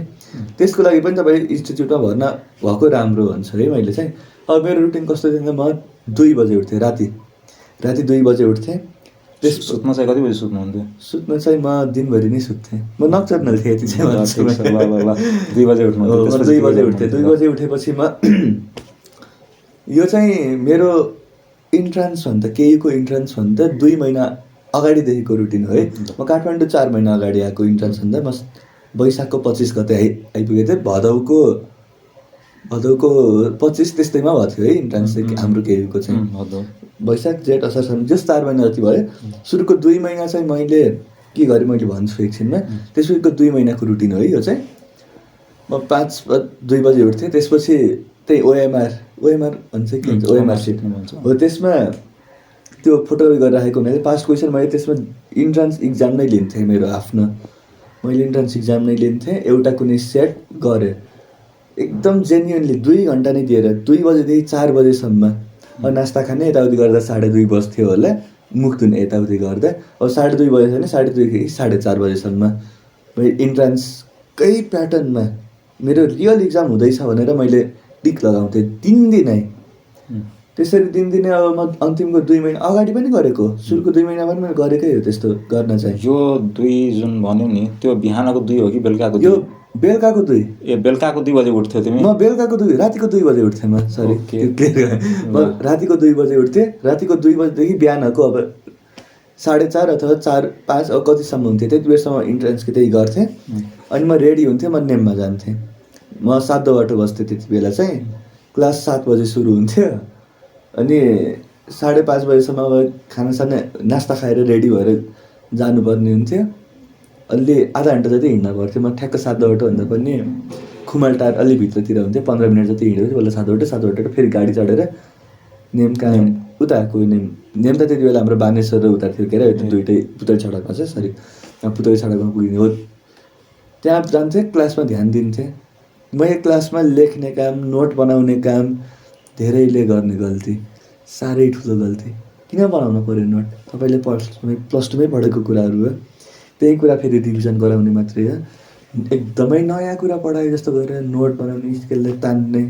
त्यसको लागि पनि तपाईँ इन्स्टिच्युटमा भर्ना भएको राम्रो भन्छ है मैले चाहिँ। अब मेरो रुटिन कस्तो थियो भन्दा म 2 बजे उठ्थेँ, राति 2 बजे उठ्थेँ। सुत्न चाहिँ कति बजी सुत्नुहुन्थ्यो? सुत्न चाहिँ म दिनभरि नै सुत्थेँ, म नक्चर्नल थिएँ यति चाहिँ। 2 बजे उठ्नु? 2 बजे उठ्थेँ। 2 बजे उठेपछि म यो चाहिँ मेरो इन्ट्रान्सभन्दा केहीको इन्ट्रान्सभन्दा 2 महिना अगाडिदेखिको रुटिन हो है। म काठमाडौँ 4 महिना अगाडि आएको इन्ट्रान्सभन्दा म वैशाखको 25 गते आइपुगेको थिएँ। भदौको 25 त्यस्तैमा भएको थियो है इन्ट्रान्स चाहिँ हाम्रो केहीको चाहिँ। वैशाख जेठ असारसम्म जस 4 महिना जति भयो। सुरुको 2 महिना चाहिँ मैले के गरेँ मैले भन्छु एकछिनमा। त्यसपछिको 2 महिनाको रुटिन हो है यो चाहिँ। म 2 बजे उठ्थेँ, त्यसपछि त्यही ओएमआर भन्छ के भन्छ ओएमआर सिट हो, त्यसमा त्यो फोटोकपी गरेर राखेको हुनाले पास्ट क्वेसन मैले त्यसमा इन्ट्रान्स इक्जाम नै लिन्थेँ मेरो आफ्नो। मैले इन्ट्रान्स इक्जाम नै लिन्थेँ, एउटा कुनै सेट गरेँ एकदम जेन्युनली 2 घन्टा नै दिएर 2 बजेदेखि 4 बजेसम्म। नास्ता खाने यताउति गर्दा 2:30 बज्थ्यो होला, मुख धुने यताउति गर्दा। अब 2:30 बजेछ भने 2:30देखि 4:30 बजेसम्म मैले इन्ट्रान्सकै प्याटर्नमा मेरो रियल इक्जाम हुँदैछ भनेर मैले टिक लगाउँथेँ दिनदिनै। त्यसरी दिनदिनै अब म अन्तिमको 2 महिना अगाडि पनि गरेको, सुरुको 2 महिना पनि मैले गरेकै हो त्यस्तो गर्न चाहिँ। यो 2 जुन भन्यो नि त्यो बिहानको 2 हो कि बेलुकाको 2? यो बेलुकाको 2। बेलुकाको 2 बजे उठ्थ्यौ तिमी? म बेलुकाको 2 रातिको 2 बजे उठ्थेँ म, सरी म रातिको 2 बजे उठ्थेँ। रातिको 2 बजेदेखि बिहानको अब 4:30 अथवा 4-5 अब कतिसम्म हुन्थ्यो त्यति बेरसम्म इन्ट्रान्सको त्यही गर्थेँ। अनि म रेडी हुन्थेँ, म नेममा जान्थेँ। म 7 बाटो बस्थेँ त्यति बेला चाहिँ। क्लास 7 बजे सुरु हुन्थ्यो अनि 5:30 बजेसम्म अब खानासाना नास्ता खाएर रेडी भएर जानुपर्ने हुन्थ्यो। अलि आधा घन्टा जति हिँड्न पर्थ्यो। म ठ्याक्क 7 बाटोभन्दा पनि खुमलटार अलि भित्रतिर हुन्थ्यो, 15 मिनट जति हिँडेपछि बल्ल 7 बाटो फेरि गाडी चढेर नेम कहाँ उता आएको नेम त त्यति बेला हाम्रो बानेश्वर र उता थियो के अरे दुइटै पुतली सडकमा चाहिँ, सरी पुतली सडकमा पुगिने हो। त्यहाँ जान्थेँ, क्लासमा ध्यान दिन्थेँ। मैले क्लासमा लेख्ने काम, नोट बनाउने काम धेरैले गर्ने गल्ती, साह्रै ठुलो गल्ती। किन बनाउनु पऱ्यो नोट? तपाईँले प्लस 2मै पढेको कुराहरू हो, त्यही कुरा फेरि रिभिजन गराउने मात्रै हो। एकदमै नयाँ कुरा पढाए जस्तो गरेर नोट बनाउने, स्केलले तान्ने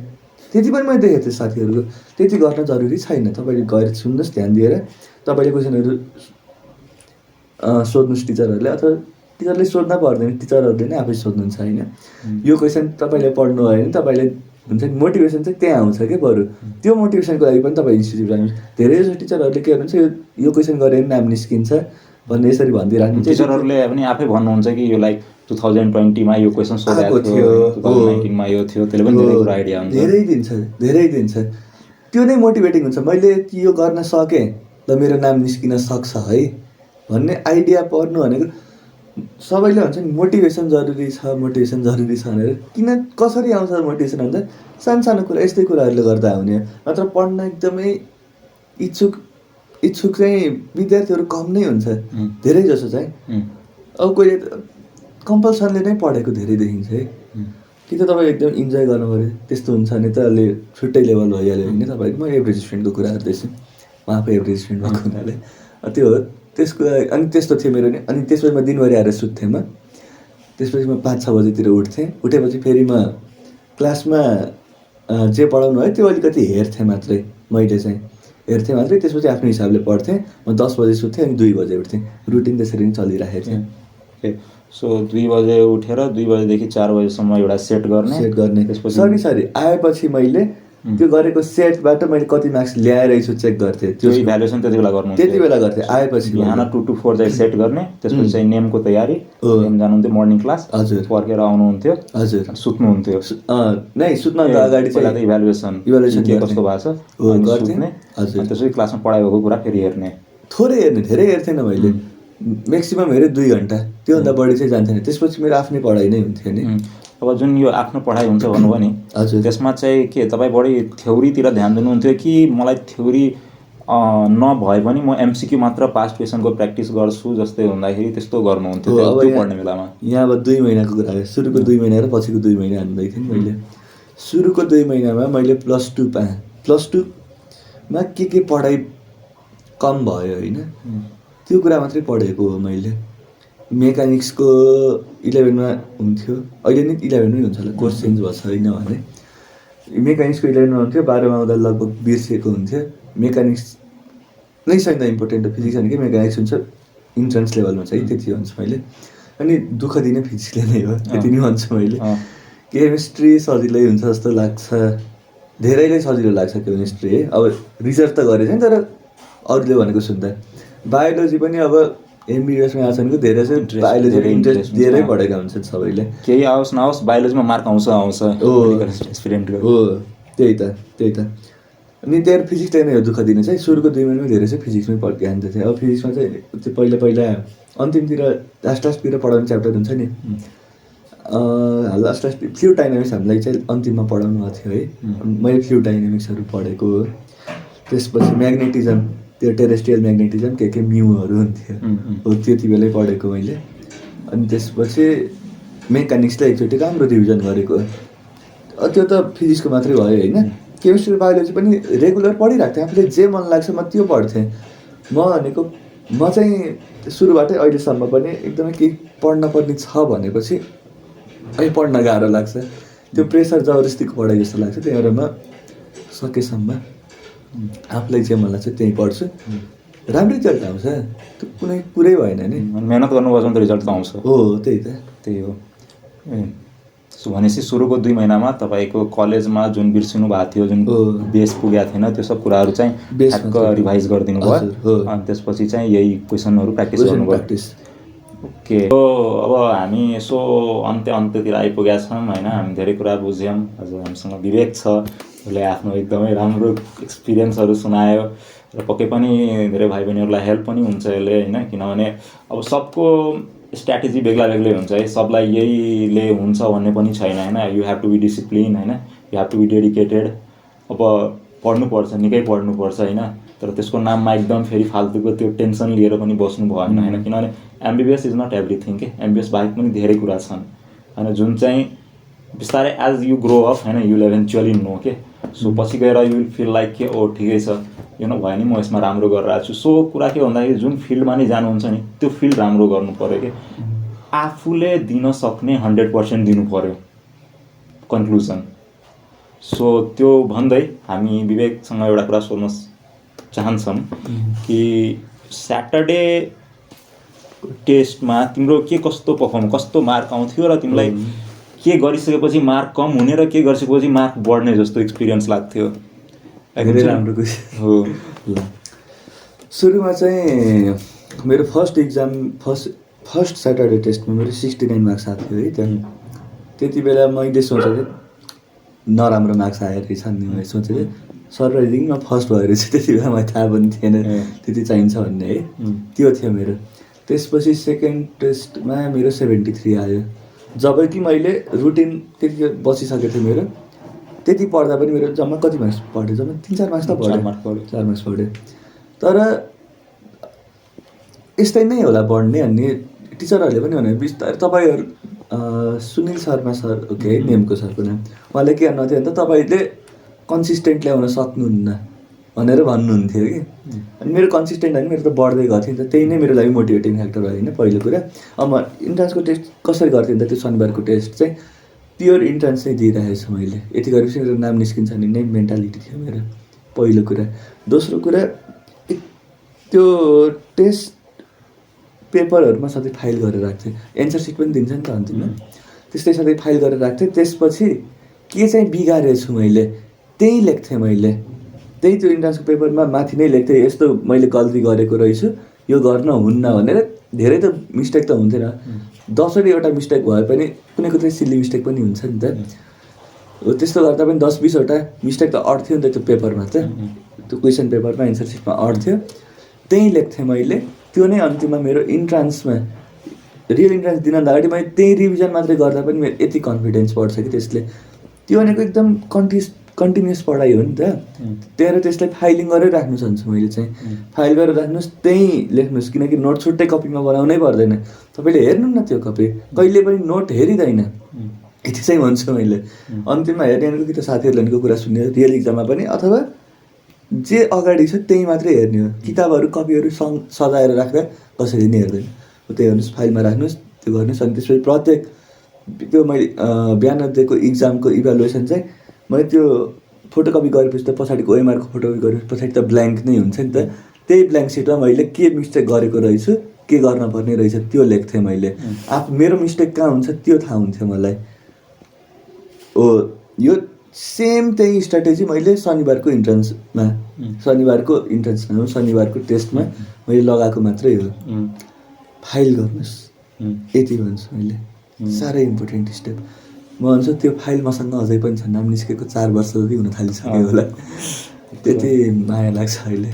त्यति पनि मैले देखेको थिएँ साथीहरूको। त्यति गर्न जरुरी छैन। तपाईँले गएर सुन्नुहोस् ध्यान दिएर, तपाईँले क्वेसनहरू सोध्नुहोस् टिचरहरूले, अथवा टिचरले सोध्न पर्दैन, टिचरहरूले नै आफै सोध्नुहुन्छ होइन। यो क्वेसन तपाईँले पढ्नु भयो भने तपाईँले हुन्छ नि मोटिभेसन चाहिँ त्यहाँ आउँछ क्या बरु। त्यो मोटिभेसनको लागि पनि तपाईँ इन्स्टिट्युट जानुहोस्। धेरैजसो टिचरहरूले के गर्नुहुन्छ यो क्वेसन गरे पनि नाम निस्किन्छ भन्ने यसरी भनिदिइराख्नु। टिचरहरूले पनि आफै भन्नुहुन्छ कि यो लाइक 2020 मा यो क्वेसन सोधेको थियो, 2019 मा यो थियो, त्यसले पनि धेरै कुरा आइडिया हुन्छ। धेरै दिन्छ। त्यो नै मोटिभेटिङ हुन्छ। मैले यो गर्न सकेँ ल मेरो नाम निस्किन सक्छ है भन्ने आइडिया पर्नु भनेको सबैले भन्छ नि मोटिभेसन जरुरी छ भनेर। किन कसरी आउँछ मोटिभेसन भन्दा सानो कुरा यस्तै कुराहरूले गर्दा आउने। नत्र पढ्न एकदमै इच्छुक चाहिँ विद्यार्थीहरू कम नै हुन्छ धेरै जसो चाहिँ। अब कोही कम्पल्सनले नै पढेको धेरै देखिन्छ है। कि त तपाईँ एकदम इन्जोय गर्नु पऱ्यो, त्यस्तो हुन्छ भने त अलि छुट्टै लेभल भइहाल्यो होइन तपाईँको। म एभरेज स्टुडेन्टको कुरा गर्दैछु, म आफै एभरेज स्टुडेन्ट भएको हुनाले त्यो हो। त्यसको अनि त्यस्तो थियो मेरो नि। अनि त्यसपछि म दिनभरि आएर सुत्थेँ म। त्यसपछि म 5-6 बजीतिर उठ्थेँ। उठेपछि फेरि म क्लासमा जे पढाउनु है त्यो अलिकति हेर्थेँ मात्रै, मैले चाहिँ हेर्थेँ मात्रै। त्यसपछि आफ्नो हिसाबले पढ्थेँ। म 10 बजे सुत्थेँ अनि 2 बजे उठ्थेँ। रुटिन त्यसरी नै चलिरहेको थियो। सो 2 बजे उठेर 2 बजेदेखि 4 बजेसम्म एउटा सेट गर्ने। त्यसपछि सरी आएपछि मैले त्यो गरेको सेटबाट मैले कति मार्क्स ल्याएरहेछु चेक गर्थेँ। त्यो इभ्यालुएसन त्यति बेला गर्नु? त्यति बेला गर्थेँ। आएपछि बिहान 2 to 4 चाहिँ सेट गर्ने, त्यसपछि चाहिँ नेमको तयारी, नेम जानुहुन्थ्यो मर्निङ क्लास, हजुर फर्केर आउनुहुन्थ्यो, हजुर सुत्नुहुन्थ्यो। नै सुत्नुभन्दा अगाडि पहिला त इभ्यालुएसन के कस्तो भएको छ गर्थेँ। हजुर त्यसपछि क्लासमा पढाइ भएको कुरा फेरि हेर्ने। थोरै हेर्ने, धेरै हेर्थेन मैले। म्याक्सिमम् हेरेँ 2 घन्टा, त्योभन्दा बढी चाहिँ जान्थेन। त्यसपछि मेरो आफ्नै पढाइ नै हुन्थ्यो नि। अब जुन यो आफ्नो पढाइ हुन्छ भन्नुभयो नि, हजुर त्यसमा चाहिँ के तपाईँ बढी थ्योरीतिर ध्यान दिनुहुन्थ्यो कि मलाई थ्योरी नभए पनि म एमसिक्यू मात्र पास्ट क्वेसनको प्र्याक्टिस गर्छु जस्तै हुँदाखेरि त्यस्तो गर्नुहुन्थ्यो त्यो पढ्ने बेलामा? यहाँ अब 2 महिनाको कुरा हो। सुरुको 2 महिना र पछिको 2 महिना हान्दै थिएँ मैले। सुरुको 2 महिनामा मैले प्लस 2मा के पढाइ कम भयो होइन, त्यो कुरा मात्रै पढेको हो मैले। मेकानिक्सको 11मा हुन्थ्यो, अहिले नि 11मै हुन्छ होला, कोर्स चेन्ज भएको छैन भने। मेकानिक्सको 11मा हुन्थ्यो, 12मा आउँदा लगभग बिर्सेको हुन्थ्यो। मेकानिक्स नै छैन इम्पोर्टेन्ट, फिजिक्स भनेकै मेकानिक्स हुन्छ इन्ट्रान्स लेभलमा चाहिँ, त्यति भन्छु मैले। अनि दुःख दिने फिजिक्सले नै हो, त्यति नै भन्छु मैले। केमिस्ट्री सजिलै हुन्छ जस्तो लाग्छ धेरैले सजिलो लाग्छ केमिस्ट्री है। अब रिसर्च त गरेको छैन तर अरूले भनेको सुन्दा बायोलोजी पनि अब एमबिबिएसमा आएको छैन कि धेरै चाहिँ बायोलोजीको इन्ट्रेस्ट धेरै पढेका हुन्छन् सबैले। केही आओस् नआओस् बायोलोजीमा मार्क आउँछ एक्सपिरिमेन्ट हो त्यही त। अनि त्यहाँ फिजिक्स नै हो दुःख दिने चाहिँ सुरुको 2 महिनामा धेरै चाहिँ फिजिक्समै ध्यान दिएको थियो। अब फिजिक्समा चाहिँ त्यो पहिला अन्तिमतिर लास्टतिर पढाउने च्याप्टर हुन्छ नि लास्ट फ्लुइड डाइनामिक्स हामीलाई चाहिँ अन्तिममा पढाउनु भएको थियो है। मैले फ्लुइड डाइनामिक्सहरू पढेको हो। त्यसपछि म्याग्नेटिजम त्यो टेरेस्ट्रियल म्याग्नेटिजम के म्युहरू हुन्थ्यो हो त्यति बेलै पढेको मैले। अनि त्यसपछि मेकानिक्सलाई एकचोटि राम्रो रिभिजन गरेको। त्यो त फिजिक्सको मात्रै भयो होइन। केमिस्ट्री बायोलोजी पनि रेगुलर पढिरहेको थिएँ आफूले जे मन लाग्छ म त्यो पढ्थेँ। म चाहिँ सुरुबाटै अहिलेसम्म पनि एकदमै केही पढ्न पर्ने छ भनेपछि अहिले पढ्न गाह्रो लाग्छ। त्यो प्रेसर जबरजस्तीको पढाइ जस्तो लाग्छ। त्यही भएर म सकेसम्म आफूलाई जे मन लाग्छ त्यही पढ्छु। राम्रो रिजल्ट आउँछ त्यो कुनै कुरै भएन नि। मेहनत गर्नुपर्छ भने त रिजल्ट त आउँछ। हो त्यही हो। भनेपछि सुरुको 2 महिनामा तपाईँको कलेजमा जुन बिर्सिनु भएको थियो जुन बेस पुगेको थिएन त्यो सब कुराहरू चाहिँ ठ्याक्क रिभाइज गरिदिनु भयो अनि त्यसपछि चाहिँ यही क्वेसनहरू प्र्याक्टिस गर्नुभयो। ओके अब हामी यसो अन्त्यतिर आइपुगेका छौँ होइन। हामी धेरै कुरा बुझ्यौँ। हजुर हामीसँग विवेक छ उसले आफ्नो एकदमै राम्रो एक्सपिरियन्सहरू सुनायो र पक्कै पनि धेरै भाइ बहिनीहरूलाई हेल्प पनि हुन्छ यसले होइन। किनभने अब सबको स्ट्राटेजी बेग्ला बेग्लै हुन्छ है। सबलाई यहीले हुन्छ भन्ने पनि छैन होइन। You have to be discipline होइन। You have to be dedicated. अब पढ्नुपर्छ निकै पढ्नुपर्छ होइन। तर त्यसको नाममा एकदम फेरि फाल्तुको त्यो टेन्सन लिएर पनि बस्नु भएन होइन। किनभने एमबिबिएस इज नट एभ्रिथिङ के एमबिबिएस बाहेक पनि धेरै कुरा छन् होइन जुन चाहिँ बिस्तारै एज यु ग्रो अप होइन यु विल इभेन्चुअली नो के। सो पछि गएर यु विल फिल लाइक के ओ ठिकै छ यो नभए नि म यसमा राम्रो गरिरहेको छु। सो कुरा के भन्दाखेरि जुन फिल्डमा नै जानुहुन्छ नि त्यो फिल्ड राम्रो गर्नु पऱ्यो कि आफूले दिन सक्ने 100% दिनु पऱ्यो कन्क्लुजन। सो त्यो भन्दै हामी विवेकसँग एउटा कुरा सोध्न चाहन्छौँ कि स्याटरडे टेस्टमा तिम्रो के कस्तो मार्क आउँथ्यो र तिमीलाई के गरिसकेपछि मार्क कम हुने र के गरिसकेपछि मार्क बढ्ने जस्तो एक्सपिरियन्स लाग्थ्यो? धेरै राम्रो क्वेसन हो। सुरुमा चाहिँ मेरो फर्स्ट स्याटरडे टेस्टमा मेरो 69 मार्क्स आएको थियो है। त्यति बेला मैले सोचेँ नराम्रो मार्क्स आएर रहेछ नि। मैले सोचेँ सरप्राइजिङमा फर्स्ट भएर चाहिँ त्यति बेला मलाई थाहा पनि थिएन त्यति चाहिन्छ भन्ने है। त्यो थियो मेरो। त्यसपछि सेकेन्ड टेस्टमा मेरो 73 आयो। जब कि मैले रुटिन त्यति बसिसकेको थियो मेरो। त्यति पढ्दा पनि मेरो जम्मा कति मार्क्स पढ्यो जम्मा 3-4 मार्क्स त पढ्यो। 4 मार्क्स पढ्यो। तर यस्तै नै होला पढ्ने भन्ने टिचरहरूले पनि भने बिस्तारै तपाईँहरू सुनिल शर्मा सर ओके नेमको सरको नाम उहाँले के भन्नुहुन्थ्यो भने त तपाईँले कन्सिस्टेन्ट ल्याउन सक्नुहुन्न भनेर भन्नुहुन्थ्यो कि। अनि मेरो कन्सिस्टेन्ट होइन मेरो त बढ्दै गएको थियो नि त। त्यही नै मेरो लागि मोटिभेटिङ फ्याक्टर भयो होइन पहिलो कुरा। अब म इन्ट्रान्सको टेस्ट कसरी गर्थेँ नि त त्यो शनिबारको टेस्ट चाहिँ प्योर इन्ट्रान्स चाहिँ दिइरहेको छु मैले। यति गरेपछि मेरो नाम निस्किन्छ नि नै मेन्टालिटी थियो मेरो पहिलो कुरा। दोस्रो कुरा त्यो टेस्ट पेपरहरूमा सधैँ फाइल गरेर राख्थेँ। एन्सर सिट पनि दिन्छ नि त अन्तिममा त्यस्तै सधैँ फाइल गरेर राख्थेँ। त्यसपछि के चाहिँ बिगारेछु मैले त्यही लेख्थेँ मैले। त्यही त्यो इन्ट्रान्सको पेपरमा माथि नै लेख्थेँ यस्तो मैले गल्ती गरेको रहेछु यो गर्न हुन्न भनेर। धेरै त मिस्टेक त हुन्थेन 10वटा मिस्टेक भए पनि कुनै कुनै सिल्ली मिस्टेक पनि हुन्छ नि त। हो त्यस्तो गर्दा पनि 10-20वटा मिस्टेक त अट्थ्यो नि त त्यो पेपरमा त। त्यो क्वेसन पेपरमा एन्सर सिटमा अट्थ्यो त्यही लेख्थेँ मैले। त्यो नै अन्तिममा मेरो इन्ट्रान्समा रियल इन्ट्रान्स दिन अगाडि मैले त्यही रिभिजन मात्रै गर्दा पनि मेरो यति कन्फिडेन्स बढ्छ कि त्यसले। त्यो भनेको एकदम कन्टिन्युस पढाइ हो नि त। त्यही त्यसलाई फाइलिङ गरेर राख्नु चाहन्छु मैले चाहिँ। फाइल गरेर राख्नुहोस् त्यहीँ लेख्नुहोस् किनकि नोट छुट्टै कपीमा बनाउनै पर्दैन। तपाईँले हेर्नु न त्यो कपी कहिले पनि नोट हेरिँदैन यति चाहिँ भन्छु मैले। अन्तिममा हेर्ने भनेको कि त साथीहरूले भनेको कुरा सुन्ने रियल इक्जाममा पनि अथवा जे अगाडि छ त्यही मात्रै हेर्ने हो। किताबहरू कपीहरू सजाएर राख्दा कसैले नि हेर्दैन। त्यही हेर्नुहोस् फाइलमा राख्नुहोस् त्यो गर्नुहोस्। अनि त्यसपछि प्रत्येक त्यो मैले बिहान दिएको इक्जामको इभ्यालुएसन चाहिँ मैले त्यो फोटोकपी गरेपछि त पछाडिको ओएमआरको फोटोकपी गरेपछि पछाडि त ब्ल्याङ्क नै हुन्छ नि त। त्यही ब्ल्याङ्क सिटमा मैले के मिस्टेक गरेको रहेछु के गर्न पर्ने रहेछ त्यो लेख्थेँ मैले। मेरो मिस्टेक कहाँ हुन्छ त्यो थाहा हुन्थ्यो मलाई। हो यो सेम त्यही स्ट्राटेजी मैले शनिबारको शनिबारको टेस्टमा मैले लगाएको मात्रै हो। फाइल गर्नुहोस् यति भन्छु मैले। साह्रै इम्पोर्टेन्ट स्टेप। म भन्छु त्यो फाइल मसँग अझै पनि छ, नाम निस्केको 4 वर्ष जति हुन थालिसक्यो होला। त्यति माया लाग्छ अहिले।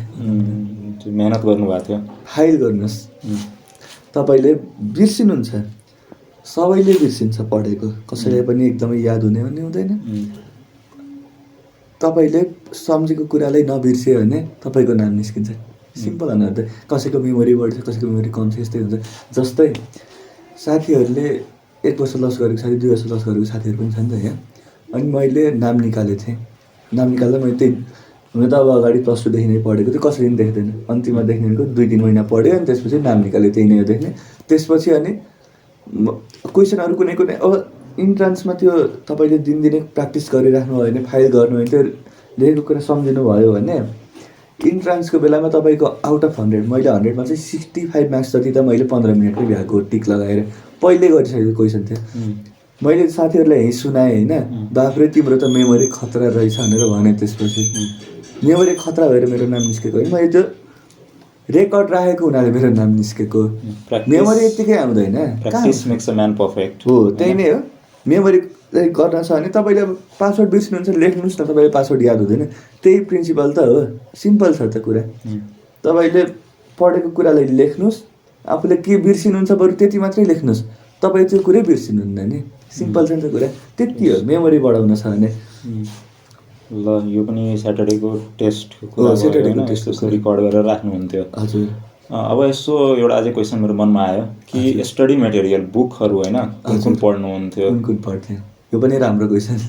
मेहनत गर्नुभएको थियो। फाइल गर्नुहोस्। तपाईँले बिर्सिनुहुन्छ, सबैले बिर्सिन्छ पढेको, कसैले पनि एकदमै याद हुने भन्ने हुँदैन। तपाईँले सम्झेको कुरालाई नबिर्सियो भने तपाईँको नाम निस्किन्छ। सिम्पल अनुहार त कसैको मेमोरी बढ्छ, कसैको मेमोरी कम छ, यस्तै हुन्छ। जस्तै साथीहरूले 1 वर्ष लस गरेको साथी, 2 वर्ष लस गरेको साथीहरू पनि छ नि त यहाँ। अनि मैले नाम निकालेको थिएँ। नाम निकाल्दा मैले त्यही हुन त अब अगाडि +2 देखि नै पढेको थियो, कसरी पनि देख्दैन। अन्तिममा देख्ने भनेको 2-3 महिना पढ्यो, अनि त्यसपछि नाम निकाल्यो, त्यही नै हो देख्ने। त्यसपछि अनि क्वेसनहरू कुनै अब इन्ट्रान्समा त्यो तपाईँले दिनदिनै प्र्याक्टिस गरिराख्नु भयो भने, फाइल गर्नु भयो भने, त्यो लेखेको कुरा सम्झिनु भयो भने इन्ट्रान्सको बेलामा तपाईँको आउट अफ 100 मैले 100मा चाहिँ 65 मार्क्स जति त मैले 15 मिनटमै भ्याएको टिक लगाएर पहिले गरिसकेको क्वेसन थियो। मैले साथीहरूलाई सुनाएँ होइन, बाफ्रे तिम्रो त मेमोरी खतरा रहेछ भनेर भने। त्यसपछि मेमोरी खतरा भएर मेरो नाम निस्केको होइन, मैले त्यो रेकर्ड राखेको हुनाले मेरो नाम निस्केको। मेमोरी यत्तिकै आउँदैन, practice makes a man perfect हो। त्यही नै हो। मेमोरी गर्न छ भने तपाईँले अब पासवर्ड बिर्सिनुहुन्छ, लेख्नुहोस् न, तपाईँले पासवर्ड याद हुँदैन। त्यही प्रिन्सिपल त हो, सिम्पल छ त कुरा। तपाईँले पढेको कुरालाई लेख्नुहोस्, आफूले के बिर्सिनुहुन्छ बरु त्यति मात्रै लेख्नुहोस्, तपाईँ त्यो कुरै बिर्सिनुहुन्न नि। सिम्पल छ नि त कुरा, त्यति हो। मेमोरी बढाउन छ भने ल यो पनि स्याटरडेको टेस्टको स्याटरडेको टेस्ट रिकर्ड गरेर राख्नुहुन्थ्यो। हजुर। अब यसो एउटा अझै क्वेसन मेरो मनमा आयो कि स्टडी मेटेरियल बुकहरू होइन कुन पढ्नुहुन्थ्यो? कुन पढ्थेँ, यो पनि राम्रो क्वेसन।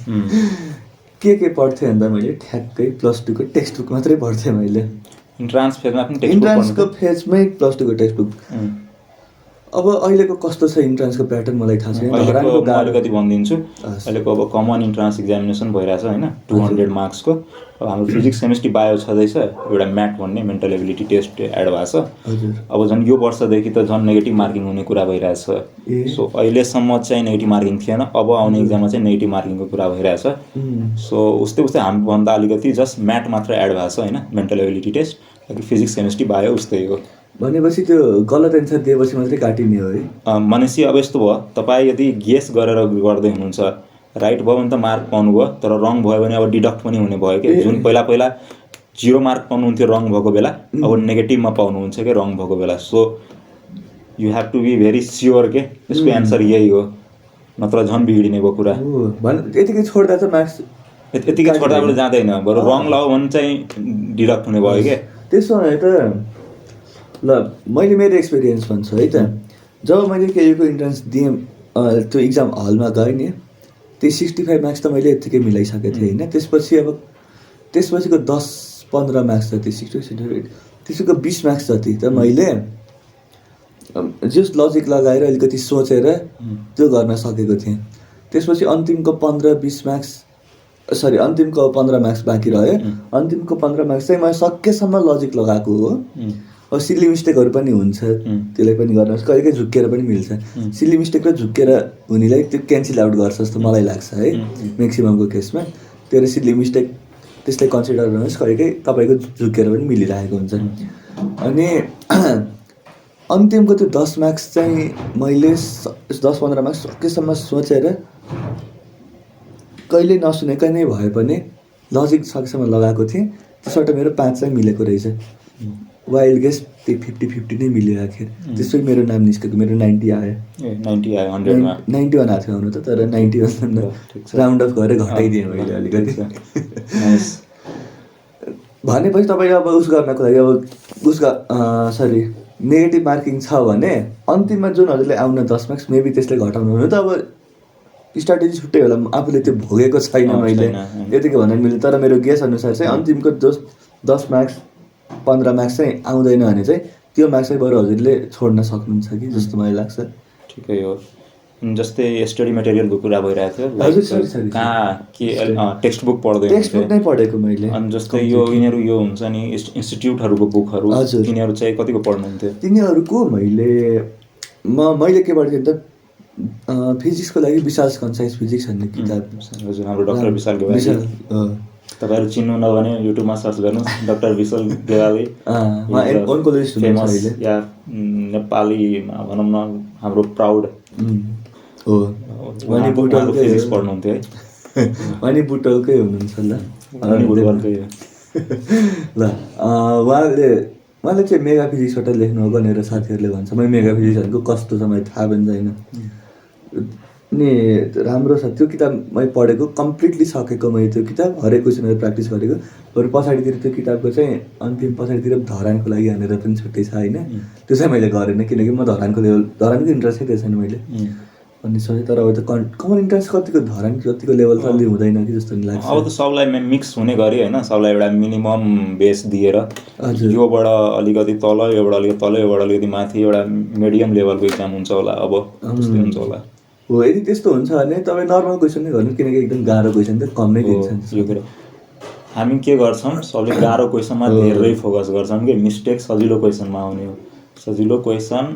के पढ्थेँ भन्दा मैले ठ्याक्कै +2 को टेक्स्ट बुक मात्रै पढ्थेँ मैले। इन्ट्रान्स फेजमा पनि इन्ट्रान्सको फेजमै +2 को टेक्स्ट बुक। अब अहिलेको कस्तो छ इन्ट्रान्सको प्याटर्न मलाई थाहा छैन। अलिकति भनिदिन्छु। अहिलेको अब कमन इन्ट्रान्स इक्जामिनेसन भइरहेछ होइन, 200 मार्क्सको। अब हाम्रो फिजिक्स, केमिस्ट्री, बायो छँदैछ, एउटा म्याथ भन्ने मेन्टल एबिलिटी टेस्ट एड भएको छ। अब झन् यो वर्षदेखि त झन् नेगेटिभ मार्किङ हुने कुरा भइरहेछ। सो अहिलेसम्म चाहिँ नेगेटिभ मार्किङ थिएन, अब आउने इक्जाममा चाहिँ नेगेटिभ मार्किङको कुरा भइरहेछ। सो उस्तै हामीभन्दा अलिकति जस्ट म्याथ मात्र एड भएको छ होइन, मेन्टल एबिलिटी टेस्ट। बाँकी फिजिक्स, केमिस्ट्री, बायो उस्तै हो। भनेपछि त्यो गलत एन्सर दिएपछि मात्रै काटिने हो है? भनेपछि अब यस्तो भयो, तपाईँ यदि गेस गरेर गर्दै हुनुहुन्छ, राइट भयो भने त मार्क पाउनुभयो, तर रङ भयो भने अब डिडक्ट पनि हुने भयो कि। जुन पहिला 0 मार्क पाउनुहुन्थ्यो रङ भएको बेला, अब नेगेटिभमा पाउनुहुन्छ कि रङ भएको बेला। So you have to be very sure के यसको एन्सर यही हो, नत्र झन् बिग्रिने भयो कुरा। यतिकै छोड्दा त मार्क्स यतिकै छोड्दा पनि जाँदैन, बरु रङ लगायो भने चाहिँ डिडक्ट हुने भयो क्या। त्यसो भने त ल मैले मेरो एक्सपिरियन्स भन्छु है त। जब मैले केयुको इन्ट्रान्स दिएँ, त्यो इक्जाम हलमा गएँ नि, त्यही 65 मार्क्स त मैले यत्तिकै मिलाइसकेको थिएँ होइन। त्यसपछिको 10-15 मार्क्स जति, 60 त्यसको 20 मार्क्स जति त मैले जस्ट लजिक लगाएर अलिकति सोचेर त्यो गर्न सकेको थिएँ। त्यसपछि अन्तिमको 15-20 मार्क्स, सरी अन्तिमको 15 मार्क्स बाँकी रह्यो। अन्तिमको 15 मार्क्स चाहिँ मैले सकेसम्म लजिक लगाएको हो। अब सिली मिस्टेकहरू पनि हुन्छ, त्यसलाई पनि गर्न कहिलेकाहीँ झुक्केर पनि मिल्छ। सिली मिस्टेक र झुक्केर हुनेलाई त्यो क्यान्सल आउट गर्छ जस्तो मलाई लाग्छ है, म्याक्सिममको केसमा। त्यो सिली मिस्टेक त्यसलाई कन्सिडर गर्नुहोस्, कहिलेकाहीँ तपाईँको झुक्केर पनि मिलिरहेको हुन्छ। अनि अन्तिमको त्यो 10 मार्क्स चाहिँ मैले 10-15 मार्क्स सकेसम्म सोचेर कहिले नसुनेकै नै भए पनि लजिक सकेसम्म लगाएको थिएँ। त्यसबाट मेरो 5 चाहिँ मिलेको रहेछ। वाइल्ड गेस त्यही 50-50 नै मिल्यो आखिर। त्यसपछि मेरो नाम निस्केको, मेरो 90 आयो। 90 आयो 100मा। 91 आएको थियो आउनु त, तर 91 राउन्ड अफ गरेर घटाइदिएँ मैले अलिकति। भनेपछि तपाईँ अब उस गर्नको लागि अब नेगेटिभ मार्किङ छ भने अन्तिममा जुन हजुरले आउन 10 मार्क्स मेबी त्यसले घटाउनु हुनु त अब स्ट्राटेजी छुट्टै होला। आफूले त्यो भोगेको छैन मैले, यतिकै भन्नु मिल्यो। तर मेरो गेस अनुसार चाहिँ अन्तिमको 10 मार्क्स 15 मार्क्स चाहिँ आउँदैन भने चाहिँ त्यो मार्क्स चाहिँ बरु हजुरले छोड्न सक्नुहुन्छ कि जस्तो मलाई लाग्छ। ठिकै हो। जस्तै स्टडी मेटेरियलको कुरा भइरहेको थियो, कहाँ के टेक्स्ट बुक पढ्दै टेक्स्ट बुक नै पढेको मैले। अनि जस्तै यिनीहरू यो हुन्छ नि इन्स्टिट्युटहरूको बुकहरू, तिनीहरू चाहिँ कतिको पढ्नुहुन्थ्यो? तिनीहरूको मैले के पढ्थेँ त फिजिक्सको लागि विशाल कन्साइज फिजिक्स भन्ने किताब हजुर हाम्रो डाक्टर विशाल गेवाली विशाल तपाईँहरू चिन्नु नभने युट्युबमा सर्च गर्नुहोस् डाक्टर विशाल गेवाली उहाँ ओन्कोलोजिस्ट हुनुहुन्छ फेमस अहिले या नेपालीमा भनौँ न हाम्रो प्राउड हो उहाँले फिजिक्स पढ्नुहुन्थ्यो है अनि बुटलकै हुनुहुन्छ ल अनि बुटबलकै ल उहाँले चाहिँ मेगा फिजिक्सबाट लेख्नु हो भनेर साथीहरूले भन्छ मैले मेगा फिजिक्स भनेको कस्तो छ मलाई थाहा पनि छैन अनि राम्रो छ त्यो किताब मैले पढेको कम्प्लिटली सकेको मैले त्यो किताब हरेक क्वेसनहरू प्र्याक्टिस गरेको बरु पछाडितिर त्यो किताबको चाहिँ अन्तिम पछाडितिर धरानको लागि हानेर पनि छुट्टै छ होइन त्यो चाहिँ मैले गरेन किनकि म धरानको इन्ट्रेस्टै थिएँ छैन मैले अनि सोचेँ तर अब त कमन इन्ट्रेस्ट कतिको धरान जतिको लेभल जल्दी हुँदैन कि जस्तो लाग्छ अब त सबलाई मिक्स हुने गरी होइन सबलाई एउटा मिनिमम बेस दिएर योबाट अलिकति तल योबाट अलिकति तल योबाट अलिकति माथि एउटा मिडियम लेभलको इक्जाम हुन्छ होला अब त्यस्तै हुन्छ होला हो यदि त्यस्तो हुन्छ भने तपाईँ नर्मल क्वेसन नै गर्नु किनकि एकदम गाह्रो क्वेसन त कम नै दिन्छ यो कुरा हामी के गर्छौँ सबले गाह्रो क्वेसनमा धेरै फोकस गर्छौँ कि मिस्टेक सजिलो क्वेसनमा आउने हो सजिलो क्वेसन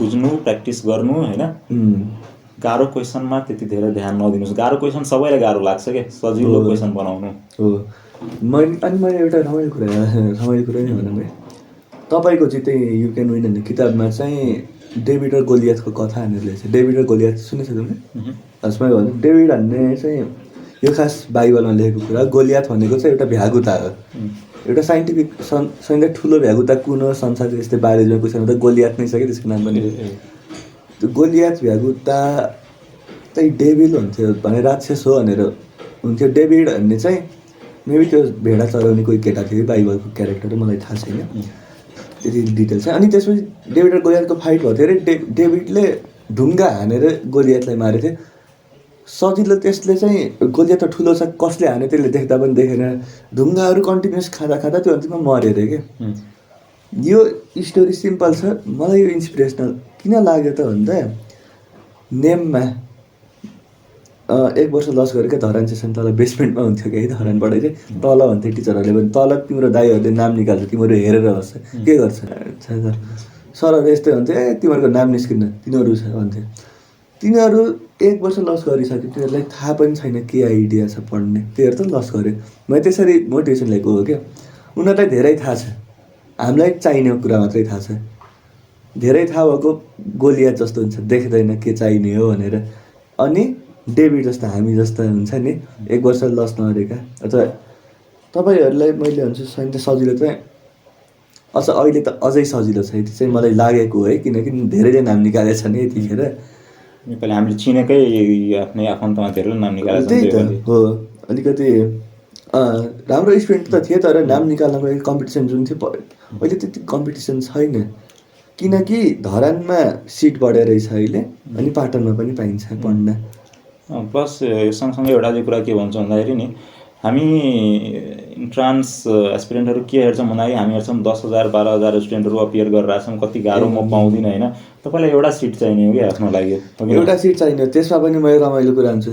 बुझ्नु प्र्याक्टिस गर्नु होइन गाह्रो क्वेसनमा त्यति धेरै ध्यान नदिनुहोस् गाह्रो क्वेसन सबैलाई गाह्रो लाग्छ क्या सजिलो क्वेसन बनाउनु हो मैले एउटा रमाइलो कुरा नै भनौँ है तपाईँको चाहिँ त्यही यु क्यान विन भन्ने किताबमा चाहिँ डेभिड र गोलियाथको कथा हानेर लेखेको छ डेभिड र गोलियाथ सुनेको छ तिमीले हजुर मैले भन्छु डेभिड भन्ने चाहिँ यो खास बाइबलमा लेखेको कुरा गोलियाथ भनेको चाहिँ एउटा भ्यागुता हो एउटा साइन्टिफिक सँगै ठुलो भ्यागुता कुन हो संसारको यस्तै बायोलोजीमा पुछ्यो भने त गोलियाथ नै छ कि त्यसको नाम पनि त्यो गोलियाथ भ्यागुता चाहिँ डेभिल हुन्थ्यो भने राक्षस हो भनेर हुन्थ्यो डेभिड भन्ने चाहिँ मेबी त्यो भेडा चराउने कोही केटा थियो बाइबलको क्यारेक्टर मलाई थाहा छैन त्यति डिटेल छ अनि त्यसपछि डेभिड र गोलियाथको फाइट भयो थियो अरे डेभिडले ढुङ्गा हानेर गोलियाथलाई मारेको थियो सजिलो त्यसले चाहिँ गोलियाथ त ठुलो छ कसले हाने त्यसले देख्दा पनि देखेन ढुङ्गाहरू कन्टिन्युस खाँदा त्यो अन्तिममा मऱ्यो अरे क्या यो स्टोरी सिम्पल छ मलाई यो इन्सपिरेसनल किन लाग्यो त भन्दा नेममा 1 वर्ष लस गरेको धरान सेसन तल बेसमेन्टमा हुन्थ्यो कि धरानबाट चाहिँ तल भन्थ्यो टिचरहरूले पनि तल तिम्रो दाइहरूले नाम निकाल्छ तिमीहरू हेरेर बस्छ के गर्छ सरहरू यस्तै हुन्थ्यो तिमीहरूको नाम निस्किन्न तिनीहरू छ भन्थ्यो तिनीहरू 1 वर्ष लस गरिसक्यो तिनीहरूलाई थाहा पनि छैन के आइडिया छ पढ्ने त्योहरू त लस गर्यो मैले त्यसरी मोटिभेसन लिएको हो क्या उनीहरूलाई धेरै थाहा छ हामीलाई चाहिने कुरा मात्रै थाहा छ धेरै थाहा भएको गोलियाथ जस्तो हुन्छ देख्दैन के चाहिने हो भनेर अनि डेभिड जस्तो हामी जस्तो हुन्छ नि 1 वर्ष लस नगरेका अथवा तपाईँहरूलाई मैले भन्छु सजिलो चाहिँ अहिले त अझै सजिलो छ यति चाहिँ मलाई लागेको है किनकि धेरैले नाम निकालेको छ नि यतिखेर नेपाली हामीले चिनेकै आफ्नै आफन्तमा धेरै नाम निकालेको त्यही त हो अलिकति राम्रो स्टुडेन्ट त थिए तर नाम निकाल्नको लागि कम्पिटिसन जुन थियो अहिले त्यति कम्पिटिसन छैन किनकि धरानमा सिट बढेर रहेछ अहिले अनि पाटनमा पनि पाइन्छ पढ्न प्लस सँगसँगै एउटा चाहिँ कुरा के भन्छ भन्दाखेरि नि हामी इन्ट्रान्स एस्पिरेन्टहरू के हेर्छौँ भन्दाखेरि हामी हेर्छौँ 10,000 12,000 स्टुडेन्टहरू अपियर गरेर छौँ कति गाह्रो म पाउँदिनँ होइन तपाईँलाई एउटा सिट चाहिने हो कि आफ्नो लागि एउटा सिट चाहिने त्यसमा पनि मैले रमाइलो कुरा हुन्छु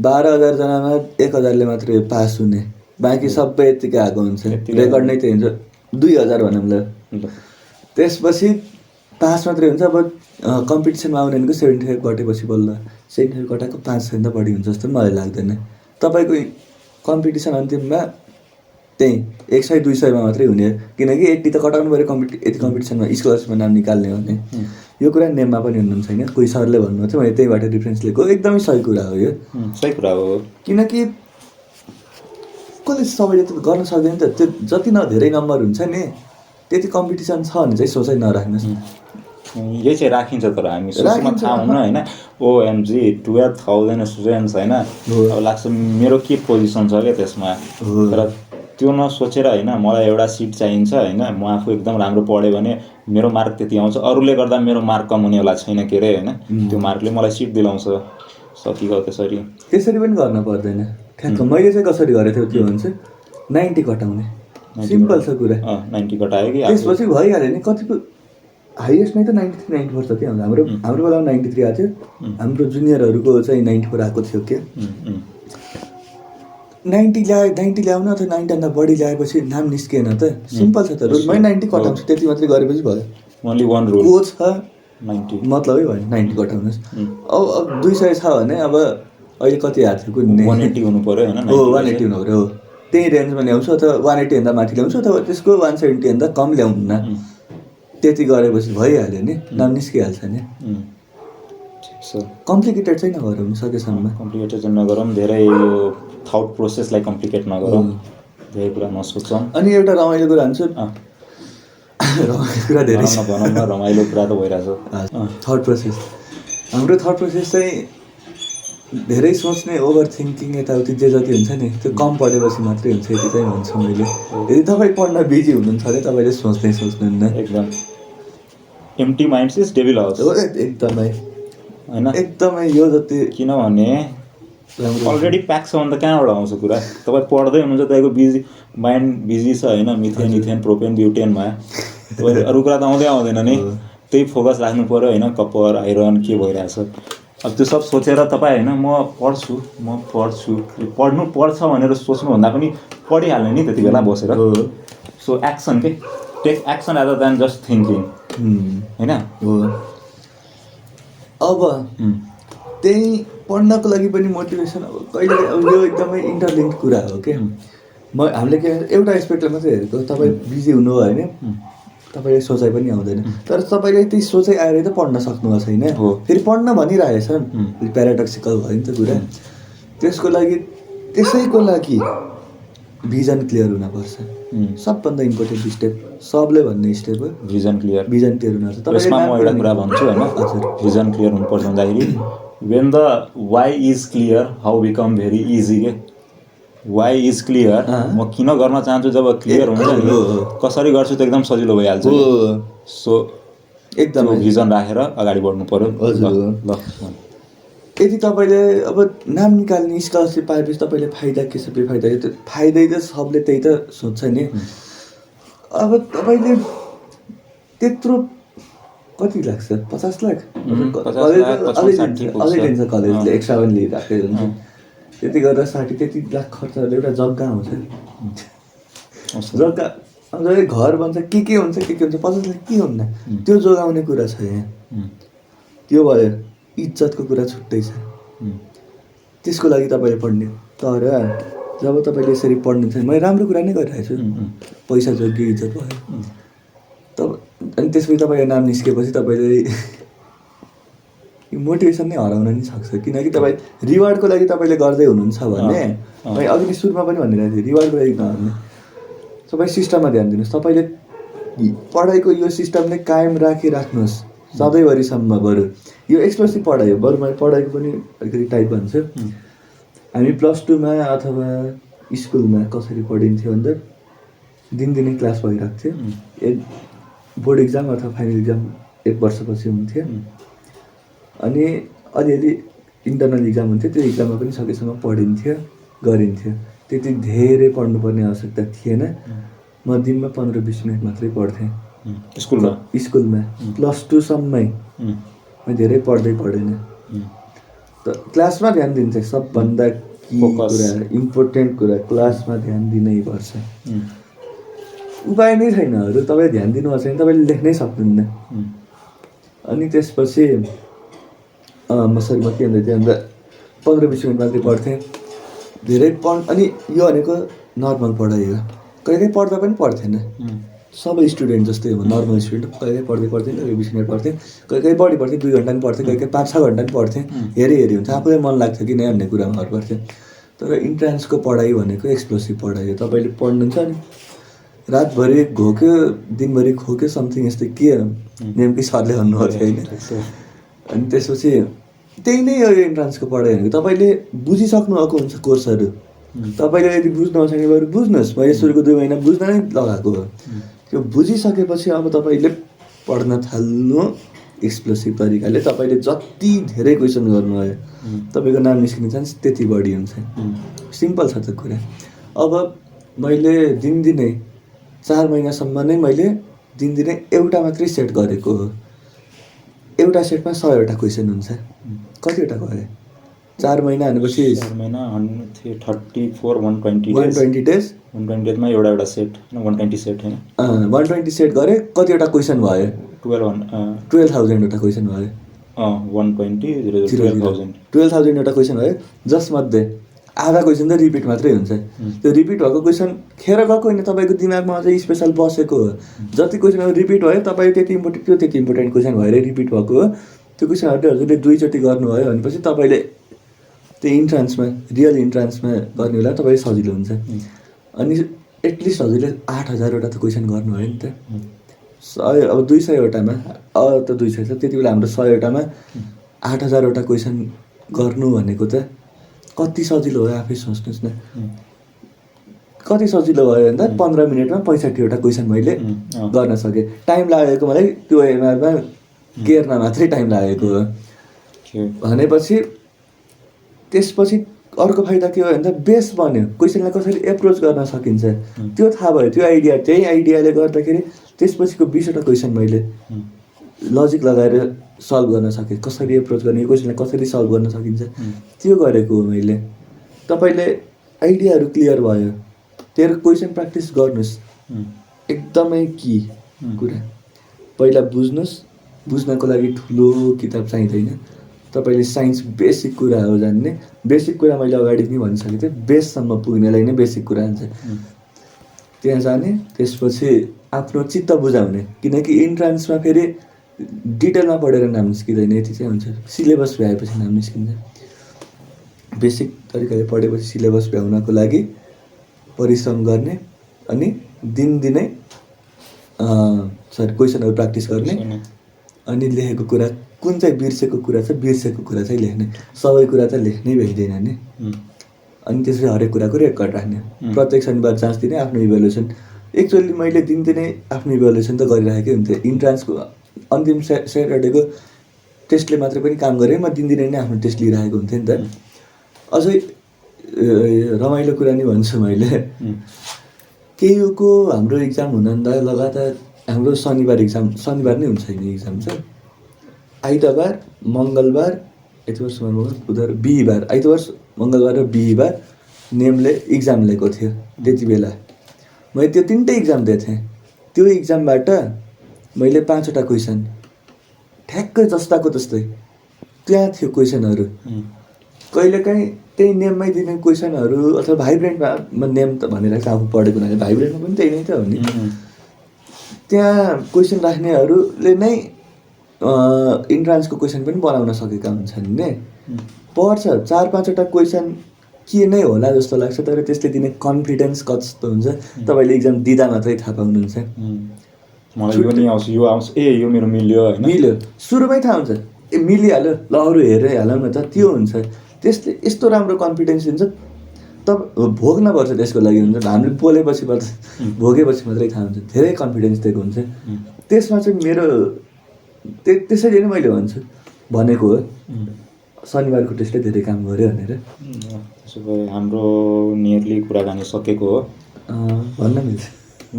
12,000 जनामा 1,000ले मात्रै पास हुने बाँकी सबै यत्तिकै आएको हुन्छ रेकर्ड नै त्यही हुन्छ 2,000 भनौँ ल त्यसपछि पास मात्रै हुन्छ अब कम्पिटिसनमा आउने भनेको 75 कटेपछि बल्ल 75 कटाएको 500 बढी हुन्छ जस्तो मलाई लाग्दैन तपाईँको कम्पिटिसन अन्तिममा त्यही 100-200मा मात्रै हुने किनकि 80 त कटाउनु पऱ्यो यति कम्पिटिसनमा स्कलरसिपमा नाम निकाल्ने हो भने यो कुरा नेममा पनि हुनुहुन्छ होइन कोही सरले भन्नुभएको थियो मैले त्यहीबाट डिफ्रेन्स लिएको एकदमै सही कुरा हो यो सही कुरा हो किनकि कसले सबैले त गर्न सक्दैन त त्यो जति धेरै नम्बर हुन्छ नि त्यति कम्पिटिसन छ भने चाहिँ सोचै नराख्नुहोस् यही चाहिँ राखिन्छ तर हामी सोचमा थाहा हुन्न होइन ओएमजी 12,000 स्टुडेन्ट्स होइन अब लाग्छ मेरो के पोजिसन छ क्या त्यसमा तर त्यो नसोचेर होइन मलाई एउटा सिट चाहिन्छ होइन म आफू एकदम राम्रो पढेँ भने मेरो मार्क त्यति आउँछ अरूले गर्दा मेरो मार्क कम हुनेवाला छैन के अरे होइन त्यो मार्कले मलाई सिट दिलाउँछ सकिगयो त्यसरी पनि गर्न पर्दैन ठ्याक्क मैले चाहिँ कसरी गरेको थियो त्यो भन्छ 90 कटाउने सिम्पल छ कुरा 90 कटायो कि त्यसपछि भइहाल्यो नि कतिको हाइएस्टमै त 93-94 जति आउँछ हाम्रो बेलामा 93 आएको थियो हाम्रो जुनियरहरूको चाहिँ 94 आएको थियो क्या 90 ल्याउनु अथवा 90 बढी ल्याएपछि नाम निस्किएन त सिम्पल छ त रुल मै 90 कटाउँछु त्यति मात्रै गरेपछि भयो ओन्ली वान रुल को छ 90 मतलबै भएन 90 घटाउनुहोस्। अब 200 छ भने अब अहिले कति आएको थियो कुन्ने 180 हुनु पर्यो होइन, हो 90 180 हुनु पऱ्यो हो, त्यही रेन्जमा ल्याउँछु अथवा 180 भन्दा माथि ल्याउँछु अथवा त्यसको 170 भन्दा कम ल्याउँदिनँ। त्यति गरेपछि भइहाल्यो नि, नाम निस्किहाल्छ नि। ठिक छ, कम्प्लिकेटेड चाहिँ नगरौँ सकेसम्म। कम्प्लिकेटेड चाहिँ नगरौँ, धेरै यो थट प्रोसेसलाई कम्प्लिकेट नगरौँ, धेरै कुरा नसोचौँ। अनि एउटा रमाइलो कुरा हुन्छ, रमाइलो कुरा धेरै भनौँ न रमाइलो कुरा त भइरहेछ। थट प्रोसेस, हाम्रो थट प्रोसेस चाहिँ धेरै सोच्ने, ओभर थिङ्किङ यताउति जे जति हुन्छ नि त्यो कम पढेपछि मात्रै हुन्छ, यति चाहिँ भन्छु मैले। यदि तपाईँ पढ्न बिजी हुनुहुन्छ भने तपाईँले सोच्नुहुन्न। एकदम empty mind is devil house हो एकदमै होइन, एकदमै यो जति किनभने अलरेडी प्याक छ भने त कहाँबाट आउँछ कुरा। तपाईँ पढ्दै हुनुहुन्छ, तपाईँको बिजी माइन्ड बिजी छ होइन, मिथेन इथेन प्रोपेन ब्युटेनमा, तपाईँ अरू कुरा त आउँदै आउँदैन नि। त्यही फोकस राख्नु पऱ्यो होइन, कपर आइरन के भइरहेछ। अब त्यो सब सोचेर तपाईँ होइन म पढ्छु पढ्नु पर्छ भनेर सोच्नुभन्दा पनि पढिहाल्ने नि त्यति बेला बसेर। सो एक्सन के take action either than just thinking होइन। अब त्यही पढ्नको लागि पनि मोटिभेसन अब कहिले अब यो एकदमै इन्टरलिङ्क कुरा हो कि हामीले के एउटा एस्पेक्टलाई मात्रै हेरेको, तपाईँ बिजी हुनु भयो भने तपाईँले सोचाइ पनि आउँदैन, तर तपाईँले त्यही सोचाइ आएर त पढ्न सक्नुभएको छैन, फेरि पढ्न भनिरहेछन्, प्याराडक्सिकल भयो नि त कुरा। त्यसैको लागि भिजन क्लियर हुनुपर्छ, सबभन्दा इम्पोर्टेन्ट स्टेप, सबले भन्ने स्टेप हो भिजन क्लियर हुनुपर्छ। त्यसमा म एउटा कुरा भन्छु होइन, भिजन क्लियर हुनुपर्छ भन्दाखेरि when the why is clear how become very easy के। वाइ इज क्लियर, म किन गर्न चाहन्छु जब क्लियर हुन्छ नि कसरी गर्छु त एकदम सजिलो भइहाल्छ। सो एकदम भिजन राखेर अगाडि बढ्नु पर्यो। ल यदि तपाईँले अब नाम निकाल्ने स्कलरसिप पाएपछि तपाईँले फाइदा के छ बेफाइदा, त्यो फाइदै त सबले त्यही त सोध्छ नि। अब तपाईँले त्यत्रो कति लाग्छ 50 लाख अझै दिन्छ कलेजले, एक्स्ट्रा पनि लिइराखेको हुन्छ, त्यति गरेर 60 त्यति लाख खर्चले एउटा जग्गा आउँछ। जग्गा अब घर भन्छ के हुन्छ 50 लाख के हुन्न, त्यो जोगाउने कुरा छ यहाँ। त्यो भयो, इज्जतको कुरा छुट्टै छ, त्यसको लागि तपाईँले पढ्ने। तर जब तपाईँले यसरी पढ्नुहुन्छ, मैले राम्रो कुरा नै गरिरहेको छु, पैसा जोग्यो इज्जत भयो, तब अनि त्यसपछि तपाईँको नाम निस्केपछि तपाईँले मोटिभेसन नै हराउन नि सक्छ। किनकि तपाईँ रिवार्डको लागि तपाईँले गर्दै हुनुहुन्छ भने, मैले अघि नै सुरुमा पनि भनिरहेको थिएँ, रिवार्डको लागि नगर्ने, तपाईँ सिस्टममा ध्यान दिनुहोस्। तपाईँले पढाइको यो सिस्टम नै कायम राख्नुहोस् सधैँभरिसम्म। बरु यो एक्सप्लोसिभ पढाइ हो, बरु मैले पढाइको पनि अलिकति टाइप भन्छु। हामी +2मा अथवा स्कुलमा कसरी पढिन्थ्यो भन्दा दिनदिनै क्लास भइरहेको थियो, बोर्ड इक्जाम अथवा फाइनल इक्जाम 1 वर्षपछि हुन्थ्यो, अनि अलिअलि इन्टर्नल इक्जाम हुन्थ्यो, त्यो इक्जाममा पनि सकेसम्म पढिन्थ्यो गरिन्थ्यो, त्यति धेरै पढ्नुपर्ने आवश्यकता थिएन। म दिनमा 15-20 मिनट मात्रै पढ्थेँ स्कुलमा +2सम्मै, म धेरै पढ्दैन। त क्लासमा ध्यान दिन्थेँ, सबभन्दा कुरा इम्पोर्टेन्ट कुरा क्लासमा ध्यान दिनै पर्छ। उपाय नै छैन अरू, तपाईँ ध्यान दिनुभएको छैन तपाईँले लेख्नै सक्नुहुन्न। अनि त्यसपछि म के भन्दै थिएँ भन्दा 15-20 मिनट मात्रै पढ्थेँ, धेरै अनि यो भनेको नर्मल पढाइ हो, कहिले पढ्दा पनि पढ्थेन, सबै स्टुडेन्ट जस्तै हो, नर्मल स्टुडेन्ट कहिले पढ्दैन, कहिले 20 मिनट पढ्थेँ, कहिले बढी पढ्थेँ 2 घन्टा पनि पढ्थेँ, कहिले 5-6 घन्टा पनि पढ्थेँ, हेरी हुन्छ, आफूलाई मन लाग्छ कि नै भन्ने कुरामा भर पर्थ्यो। तर इन्ट्रान्सको पढाइ भनेको एक्सप्लोसिभ पढाइ हो, तपाईँले पढ्नुहुन्छ नि रातभरि घोक्यो दिनभरि खोक्यो समथिङ यस्तै के नेमकै सरले भन्नुभएको थियो होइन। अनि त्यसपछि त्यही नै हो इन्ट्रान्सको पढाइ भनेको, तपाईँले बुझिसक्नु भएको हुन्छ कोर्सहरू, तपाईँले यदि बुझ्नुहुन्छ भने बरु बुझ्नुहोस्, मैले सुरुको 2 महिना बुझ्न नै लगाएको हो, त्यो बुझिसकेपछि अब तपाईँले पढ्न थाल्नु एक्सप्लोसिभ तरिकाले। तपाईँले जति धेरै क्वेसन गर्नुभयो तपाईँको नाम निस्किने चान्स त्यति बढी हुन्छ। सिम्पल छ त कुरा। अब मैले दिनदिनै 4 महिनासम्म नै मैले दिनदिनै एउटा मात्रै सेट गरेको हो, एउटा सेटमा 100वटा क्वेसन हुन्छ, कतिवटा गरे 4 महिना भनेपछि 4 महिना 34 120 डेज 120 डेजमा एउटा सेट 120 सेट होइन 120 सेट गरे, कतिवटा क्वेसन भयो 12,000वटा क्वेसन भयो 120 12,000 12,000वटा क्वेसन भयो, जसमध्ये आधा क्वेसन त रिपिट मात्रै हुन्छ। त्यो रिपिट भएको क्वेसन खेर गएको होइन, तपाईँको दिमागमा अझै स्पेसल बसेको हो। जति क्वेसनहरू रिपिट भयो तपाईँ त्यति इम्पोर्टेन्ट क्वेसन भएरै रिपिट भएको हो। त्यो क्वेसनहरू हजुरले 2चोटि गर्नुभयो भनेपछि तपाईँले त्यो इन्ट्रान्समा रियल इन्ट्रान्समा गर्ने बेला तपाईँ सजिलो हुन्छ। अनि एटलिस्ट हजुरले 8,000वटा त क्वेसन गर्नुभयो नि त। 100 अब 200वटामा त 200 छ, त्यति बेला हाम्रो 100वटामा 8,000वटा क्वेसन गर्नु भनेको त कति सजिलो हो आफै सोच्नुहोस् न। कति सजिलो भयो भन्दा 15 मिनटमा 65वटा क्वेसन मैले गर्न सकेँ। टाइम लागेको मलाई त्यो एमआरमा गेर्न मात्रै टाइम लागेको हो भनेपछि त्यसपछि अर्को फाइदा के हो भन्दा बेस बन्यो, क्वेसनलाई कसरी एप्रोच गर्न सकिन्छ त्यो थाहा भयो। त्यो आइडिया, त्यही आइडियाले गर्दाखेरि त्यसपछिको 20वटा क्वेसन मैले लजिक लगाएर सल्भ गर्न सकेँ। कसरी एप्रोच गर्ने, यो क्वेसनलाई कसरी सल्भ गर्न सकिन्छ त्यो गरेको हो मैले। तपाईँले आइडियाहरू क्लियर भयो, तेरो क्वेसन प्र्याक्टिस गर्नुहोस्, एकदमै कि कुरा। पहिला बुझ्नुहोस्, बुझ्नको लागि ठुलो किताब चाहिँदैन। तपाईँले साइन्स बेसिक कुरा हो जान्ने, बेसिक कुरा मैले अगाडि पनि भनिसकेको थिएँ, बेससम्म पुग्नेलाई नै बेसिक कुरा हुन्छ। त्यहाँ जाने, त्यसपछि आफ्नो चित्त बुझाउने, किनकि इन्ट्रान्समा फेरि डिटेलमा पढेर नाम निस्किँदैन, यति चाहिँ हुन्छ। सिलेबस भ्याएपछि नाम निस्किन्छ। बेसिक तरिकाले पढेपछि सिलेबस भ्याउनको लागि परिश्रम गर्ने अनि दिनदिनै क्वेसनहरू प्र्याक्टिस गर्ने अनि लेखेको कुरा कुन चाहिँ बिर्सेको कुरा छ, बिर्सेको कुरा चाहिँ लेख्ने। सबै कुरा त लेख्नै भ्याइँदैन नि। अनि त्यसरी हरेक कुराको रेकर्ड राख्ने, प्रत्येक शनिबार जाँच दिने, आफ्नो इभ्यालुएसन। एक्चुअली मैले दिनदिनै आफ्नो इभ्यालुएसन त गरिराखेकै हुन्थेँ। इन्ट्रान्सको अन्तिम स्याटरडेको टेस्टले मात्रै पनि काम गरेँ, म दिनदिनै नै आफ्नो टेस्ट लिइरहेको हुन्थेँ नि त। अझै रमाइलो कुरा नि भन्छु मैले, केयुको हाम्रो इक्जाम हुँदा लगातार हाम्रो शनिबार नै हुन्छ नि इक्जाम चाहिँ। आइतबार, मङ्गलबार, आइतबार, सोमबार, मङ्गल, बुधबार, बिहिबार, आइतबार, मङ्गलबार र बिहिबार नेमले इक्जाम लिएको थियो। त्यति बेला मैले त्यो 3टै इक्जाम दिएको थिएँ। त्यो इक्जामबाट मैले 5वटा क्वेसन ठ्याक्कै जस्ताको तस्तै त्यहाँ थियो क्वेसनहरू। कहिलेकाहीँ त्यही नेममै दिने क्वेसनहरू अथवा भाइब्रेन्टमा, म नेम त भनिरहेको छु आफू पढेको हुनाले, भाइब्रेन्टमा पनि त्यही नै त हो नि। त्यहाँ क्वेसन राख्नेहरूले नै इन्ट्रान्सको क्वेसन पनि बनाउन सकेका हुन्छन् नि। पर्छ 4-5वटा क्वेसन के नै होला जस्तो लाग्छ, तर त्यसले दिने कन्फिडेन्स कस्तो हुन्छ तपाईँले इक्जाम दिँदा मात्रै थाहा पाउनुहुन्छ। मलाई यो नि आउँछ, यो आउँछ, ए यो मेरो मिल्यो होइन, मिल्यो सुरुमै थाहा हुन्छ, ए मिलिहाल्यो, ल अरू हेरेर हालौँ न त, त्यो हुन्छ। त्यसले यस्तो राम्रो कन्फिडेन्स दिन्छ, तब भोग्नुपर्छ त्यसको लागि हुन्छ। हामीले बोलेपछि भोगेपछि मात्रै थाहा हुन्छ, धेरै कन्फिडेन्स दिएको हुन्छ। त्यसमा चाहिँ मेरो त्यसैले नै मैले भनेको हो शनिबारको टेस्टले धेरै काम गर्यो भनेर। त्यसो भए हाम्रो नियरली कुराकानी सकेको हो भन्न मिल्छ।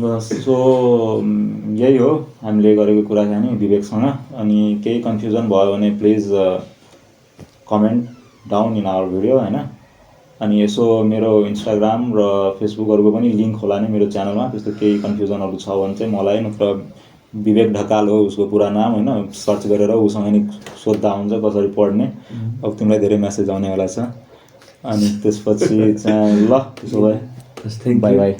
बस सो यही हो हामीले गरेको कुराकानी विवेकसँग। अनि केही कन्फ्युजन भयो भने please comment down in our video होइन। अनि यसो मेरो इन्स्टाग्राम र फेसबुकहरूको पनि लिङ्क होला नि मेरो च्यानलमा। त्यस्तो केही कन्फ्युजनहरू छ भने चाहिँ मलाई नत्र विवेक ढकाल हो उसको पुरा नाम होइन, सर्च गरेर उसँग नि सोद्धा हुन्छ कसरी पढ्ने। अब तिमीलाई धेरै मेसेज आउनेवाला छ। अनि त्यसपछि चाहिँ ल त्यसो भए बाई बाई।